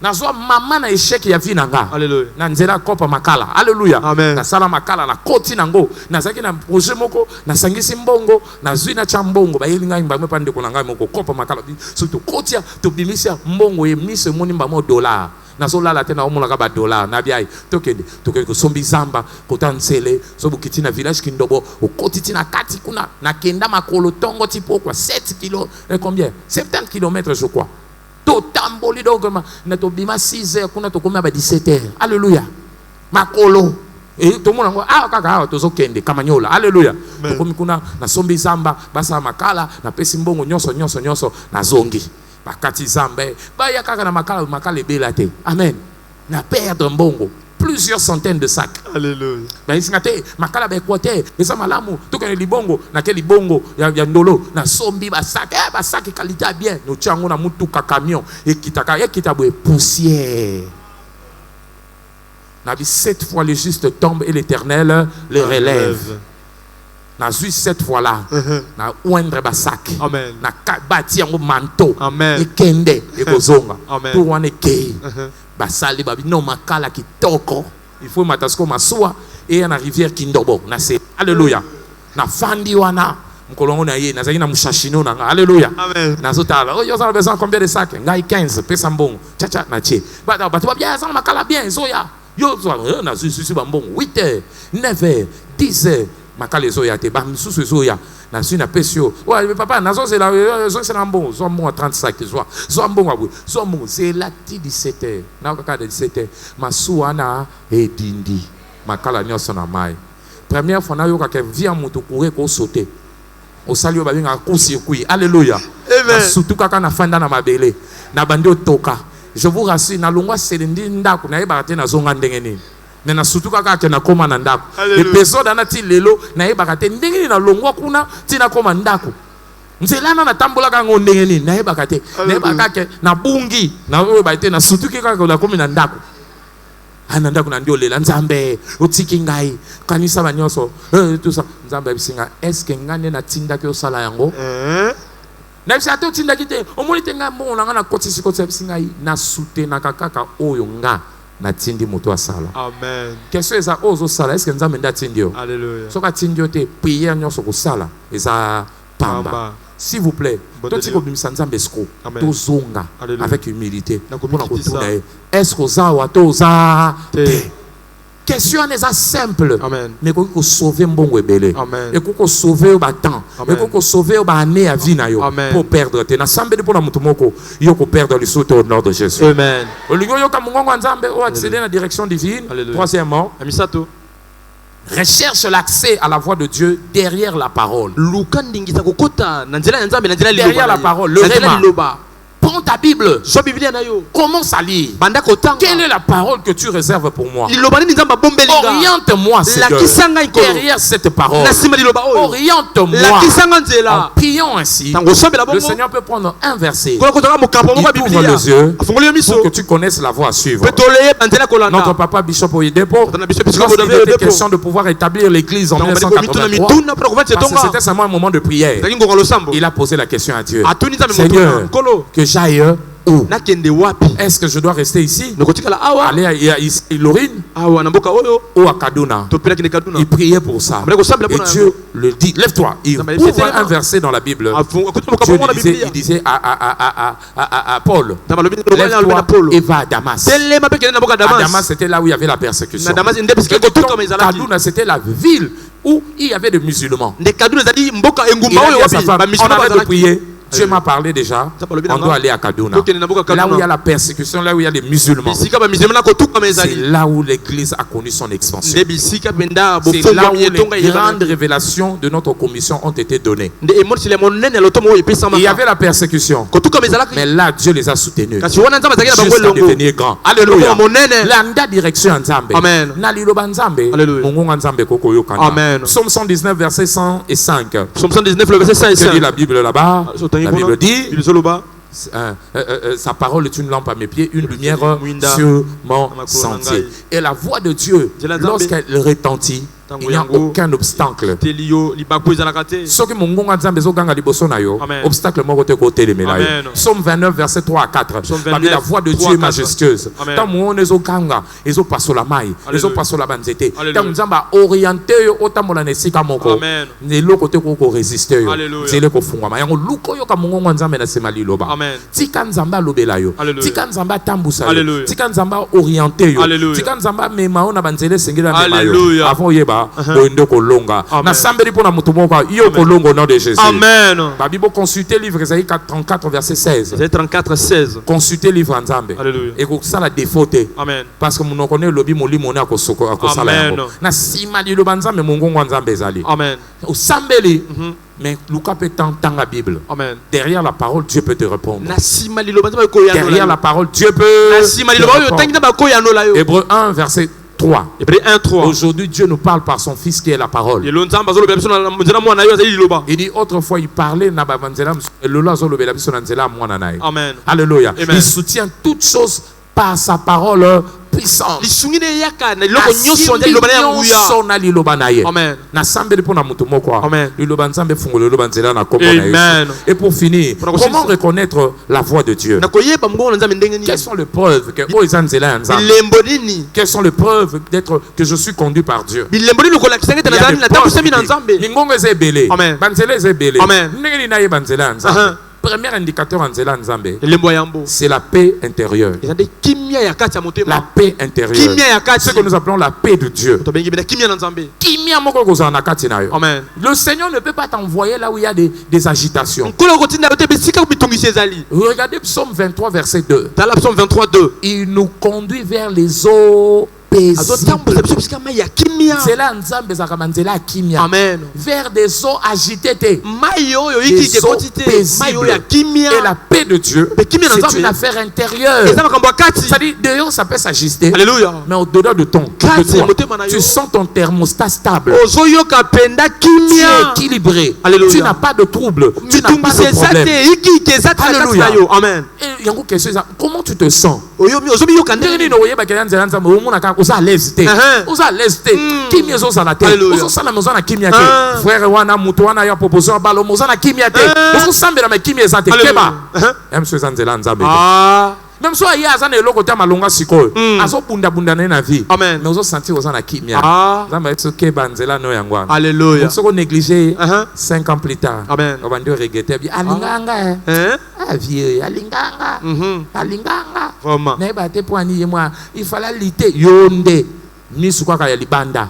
Nazwa mama na échec ya vie nanga. Alléluia. Na nzela kopa makala. Alléluia. Amen. Na sala makala na koti nango. Na zaki na projet moko, na sangisi mbongo, na zui na chambongo. Ba yelinga imba me pande ko nanga moko kopa makala. So to kotia to bimisia mbongo ye mise moni mba mo dollar. Na so la tena omona ka ba dollar na biai. Tokende ko sombi zamba ko tansele so bukiti na village kindobo o kotiti na kati kuna na kenda makolo tongo tipo quoi 7 kg et combien 70 km je crois. Totamboli donc na to bima 6 heures kuna to komia ba 17 heures. Alléluia. Makolo et to mona ngo kaka to zo kende kamanyola. Alléluia. To komi kuna na sombi zamba basa makala na pesi mbongo nyonso na zongi. Bakati zambe ba ya kaka na makala ebelate. Amen. Na perdre mbongo plusieurs centaines de sacs. Alléluia. Ben isingate makala ba équateur esa malamu to kene libongo na ke libongo ya ndolo na sombi ba sac qualité bien no chango na mutuka camion et kita boye poussière. Na bi 7 fois le juste tombe et l'Éternel le relève. Na zui 7 fois là na oindre ba sac. Amen. Na bati en manteau. Amen. Et kende et kozonga. Amen. Pour wane ke. Basali babi no makala kitoko. Il faut matasko masua et na rivière kindobo na se. Alléluia. Na fandi wana mkolongo na ye na zaki na mushashino na. Alléluia. Amen. Na zotala. Oh yo ça besoin combien de sacs? Ngai 15 pesa mbongo. Chacha na che. Bata bien ça makala bien zoya. Yo na susu bambongo 8 heures, 9 heures, 10 heures. Makala zoya te bam susu zoya. Na su na pesio. Ouais papa na zo c'est la c'est un bon, so bon à 35 soir. So bon à vous. So bon c'est la 17 heures. Na kaka de 17 heures. Masuana et dindi. Makala nyoso na mai. première fois na yo ka via moto courir ko sauter au salio ba binga ko circuit. Alléluia. Amen. Surtout kaka na fanda na mabele na bandi otoka. Je vous rassure na longwa selendi ndako na yebaka na zonga ndenge nini. Mais na surtout kaka ke na koma na ndako. Et peso dana ti lelo na yebaka ndenge nini na longwa kuna ti na koma ndako. Nzela na tambola ka ndenge nini na yebaka na yebaka ke na bungi na oyo ba na surtout kaka na komi na ndako. Ananda kuna ndio lela nzambe otiki ngai kanisa banyoso tout ça nzambe bisinga est-ce que ngane na tinda ke osala yango na bisa to tinda kite omoni tenga mo na ngana kotisi kotisa bisinga na sute na kakaka oyo nga na tindi moto asala. Amen. Question eza ozo sala est-ce que nzambe nda tindio? Alléluia. Soka tindio te prière nyoso ko sala eza pamba. S'il vous plaît, toi tu komimisa nzambe sko to zonga avec humilité pour na kotuna est-ce que za wa to za te question n'est pas simple. Amen. Mais ko sauver mbongo ebele Amen. et ko sauver ba temps et ko sauver ba année à vie na yo pour perdre te na sambeli pour na mutu moko yo ko perdre le saut au nom de Jésus. Amen. Olingo yo ka mungongo nzambe o accéder na direction divine. Troisièmement, amisato recherche l'accès à la voix de Dieu derrière la parole. Derrière la parole, le réma. Prends ta Bible. Commence à lire. Quelle est la parole que tu réserves pour moi? Oriente-moi, Seigneur, derrière cette parole. Oriente-moi. En priant ainsi, le Seigneur peut prendre un verset. Il ouvre les yeux pour que tu connaisses la voie à suivre. Notre papa Bishop Oyedepo, lorsqu'il était question de pouvoir établir l'église en 1983, parce que c'était seulement un moment de prière, il a posé la question à Dieu. Seigneur, que j'aille où? Est-ce que je dois rester ici? Aller à Ilorine ou à Kaduna? Il priait pour ça. Et Dieu le dit. Lève-toi. Il ouvre un verset dans la Bible. Dieu disait à Paul, lève-toi et va à Damas. À Damas, c'était là où il y avait la persécution. Kaduna, c'était la ville où il y avait des musulmans. Il a dit à sa femme, on arrête de prier. Dieu m'a parlé déjà, on doit aller à Kaduna. Là où il y a la persécution, là où il y a les musulmans. C'est là où l'église a connu son expansion. C'est là où les grandes révélations de notre commission ont été données. Il y avait la persécution, mais là Dieu les a soutenus jusqu'à devenir grands. Alléluia. Landa direction Nzambe. Amen. Psaume 119 verset 105. Psaume 119 verset 105. Que dit la Bible là-bas? La Bible dit, sa parole est une lampe à mes pieds, une lumière sur mon sentier. Et la voix de Dieu, lorsqu'elle retentit, il n'y a aucun obstacle. Obstacle Psaume 29 verset 3 à 4. La voix de Dieu est majestueuse. Tant mon ezokanga, ezopasso la maille, ezopasso la banzete. Tant nzamba orienté otamola nesika moko. Ne lokote ko résister yo. Zele ko fungwa. Yango luko yo ka mongo nzambe na semali loba. Tika nzamba lobela yo. Tika nzamba tambusa yo. Tika nzamba orienté yo. Tika nzamba mema ona banzele sengela mema yo. Avant yeba na sambeli pour na mutumoka yo kolongo au nom de Jésus. Amen. La Bible consulter livre Isaïe 34 verset 16. Isaïe 34 16. Consulter livre Nzambe. Alléluia. Et ko sala défaute. Amen. Parce que mon connaît lobi moli mona ko soko ko sala yango. Na sima di lo banzambe mongongo Nzambe ezali. Amen. Au sambeli. Mais Lucas peut t'entendre la Bible. Amen. Derrière la parole, Dieu peut te répondre. Derrière la parole, Dieu peut te répondre. Hébreux 1 verset 3. Aujourd'hui, Dieu nous parle par son Fils qui est la parole. Il dit autrefois, il parlait. Amen. Alléluia. Il soutient toutes choses par sa parole puissante. Et pour finir, comment reconnaître la voix de Dieu? Quelles sont les preuves que quelles sont les preuves d'être que je suis conduit par Dieu? Premier indicateur en Zéla Nzambe, c'est la paix intérieure. La paix intérieure. Ce que nous appelons la paix de Dieu. Le Seigneur ne peut pas t'envoyer là où il y a des agitations. Regardez Psaume 23 verset 2. Il nous conduit vers les eaux paisible. Nzela nzambe ezalaka nzela ya kimia. Amen. Vers des eaux agitées te. Mai oyo Des iki eaux ekoti te. paisibles. Mai oyo ya kimia. Et la paix de Dieu, kimia na c'est nzambe. une affaire intérieure. Eza makambo ya kati. C'est-à-dire, dehors, ça peut s'ajuster. Alléluia. Mais au-delà de ton Kati, de toi, motema na yo. tu sens ton thermostat stable. Ozoyoka penda Tu es kimia. équilibré. Alléluia. Tu n'as pas de trouble. Tu n'as pas Mitungisi de eza problème. te. Iki keza te na kati Alléluia. na yo. Amen. Et yango question eza, comment tu te sens? Ozoyoka Ndenge ndenge nini oyeba ke nzela nzambe omona kaka oza à l'aise te. Oza à l'aise te. Kimia ezozala te. Alléluia. Ozosala oza na kimia te. Frère wana mutu wana ya proposition balo oza na kimia te. Ozosambela ma kimia eza te. Keba. Monsieur eza nzela nzambe. Ah. Même si il y a un eloko te malonga sikoyo. Azo bunda bunda na vie. Amen. Mais ozo sentir oza na kimia. Ah. Nzambe etso keba nzela no yangwa. Alléluia. Soko négligé 5 ans plus tard. Amen. On va dire regretter bien alinganga. Hein? Ah vieux alinganga. Alinganga. Vraiment. Na ba te poani ye moi, il fallait lutter yonde. Misu kwa ya libanda.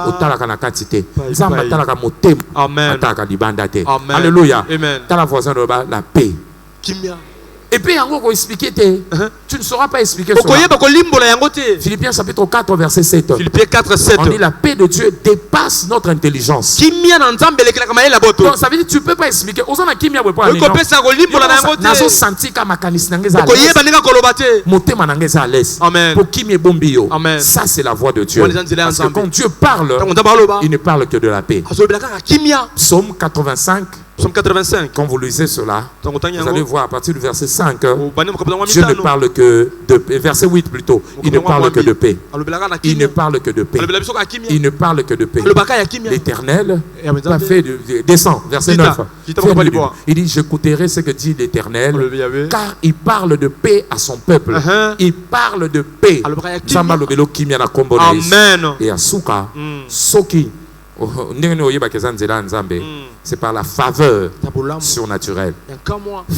Otalaka na kati te. Nzambe atalaka motema. Amen. Atalaka libanda te. Amen. Alléluia. Amen. Tala voisin de la paix. Kimia. Et puis, expliquer, tu ne sauras pas expliquer cela. Philippiens chapitre 4, verset 7. Philippiens 4, 7. On dit la paix de Dieu dépasse notre intelligence. Donc, ça veut dire que tu ne peux pas expliquer. On a kimia pour aller. Nazo senti ka makanisi nangeza à l'aise. Motema nangeza à l'aise. Pour kimia bombio. Ça, c'est la voix de Dieu. Parce que quand Dieu parle, il ne parle que de la paix. Psaume 85. Psaume 85. Quand vous lisez cela, vous allez voir à partir du verset 5, Dieu ne parle que de paix. Verset 8 plutôt. Il ne parle que de paix. Il ne parle que de paix. Il ne parle que de paix. L'Éternel va faire descend. Verset 9. Il dit, j'écouterai ce que dit l'Éternel, car il parle de paix à son peuple. Il parle de paix. Amen. Et à Souka, Soki. C'est par la faveur surnaturelle.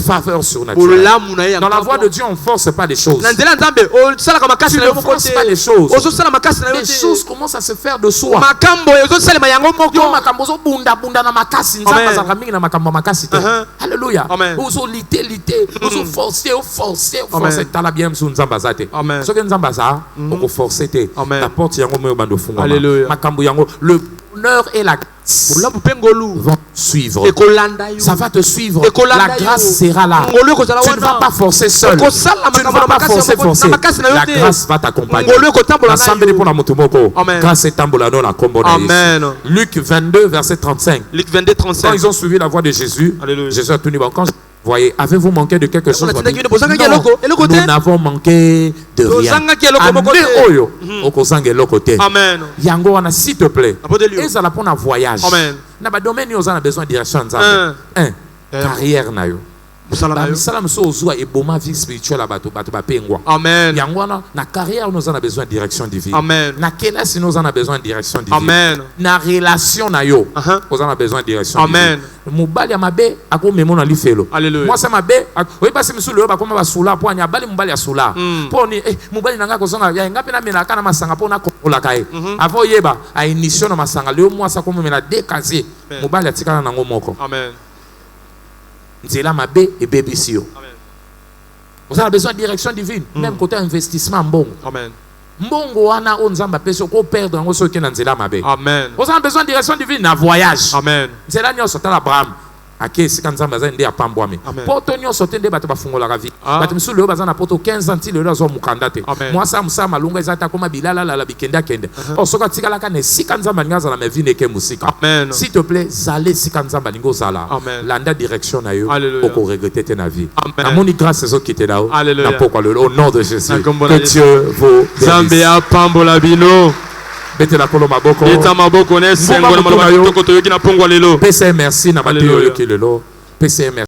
Faveur surnaturelle. Dans la voix de Dieu, on ne force pas les choses. Tu ne forces pas les choses. Les choses commencent à se faire de soi. Alléluia. Le bonheur et la grâce vont suivre. Ça va te suivre. La grâce sera là. Tu ne vas pas forcer seul. Tu ne vas pas forcer. La grâce va t'accompagner. Luc 22, verset 35. Quand ils ont suivi la voix de Jésus, Jésus a tenu bon. Quand voyez, avez-vous manqué de quelque chose? Non, nous n'avons manqué de rien. Amen. Yango, s'il te plaît. Et ça la pour un voyage. Amen. Na ba domaine nous avons besoin de direction nzambe. Carrière na yo. Salam so ozwa eboma vie spirituelle à bato ba pengwa. Amen. Yango na carrière nous avons besoin de direction divine. Amen. Na kelasi nous avons besoin de direction divine. Amen. Na relation na yo, nous avons besoin de direction divine. Amen. Mobali ya mabe akomemo na lifelo. Alléluia. Moi ça mabe, oui parce que musulu ba koma ba sula po anya bali mobali ya sula. Po ni mobali nanga ko songa ya ngapi na mena kana masanga po na kola kai. Avo yeba a initiation na masanga leo moi ça comme mena décaser. Mobali atikana nango moko. Amen. Nzela mabe et bébé sio. Amen. Vous avez besoin de direction divine, même côté investissement bon. Amen. Mbongo wana onzamba peso ko perdre ngo so kena nzela mabe. Amen. Vous avez besoin de direction divine na voyage. Amen. Nzela nyoso tala Abraham. Ake sika nzamba za nde apambwame. Poto nyoso tende bato bafungola ka vie. Bato msulu leo bazana poto 15 ans le zo mukanda te. Moi ça musa malunga ezata koma bilala la bikenda kende. Osoka tikala kana sika nzamba ngaza na mevine ke musika. Amen. S'il te plaît, zale sika nzamba lingo zala. Landa direction na yo oko regretter te na vie. Na moni grâce zo kite dao. Na pourquoi au nom de Jésus. Que Dieu vous bénisse. Zambia pambola bino. Bete la kolo maboko. Beta maboko ne sengo na maboko to yoki na pongwa lelo. PC merci na bato yoki lelo. PC merci.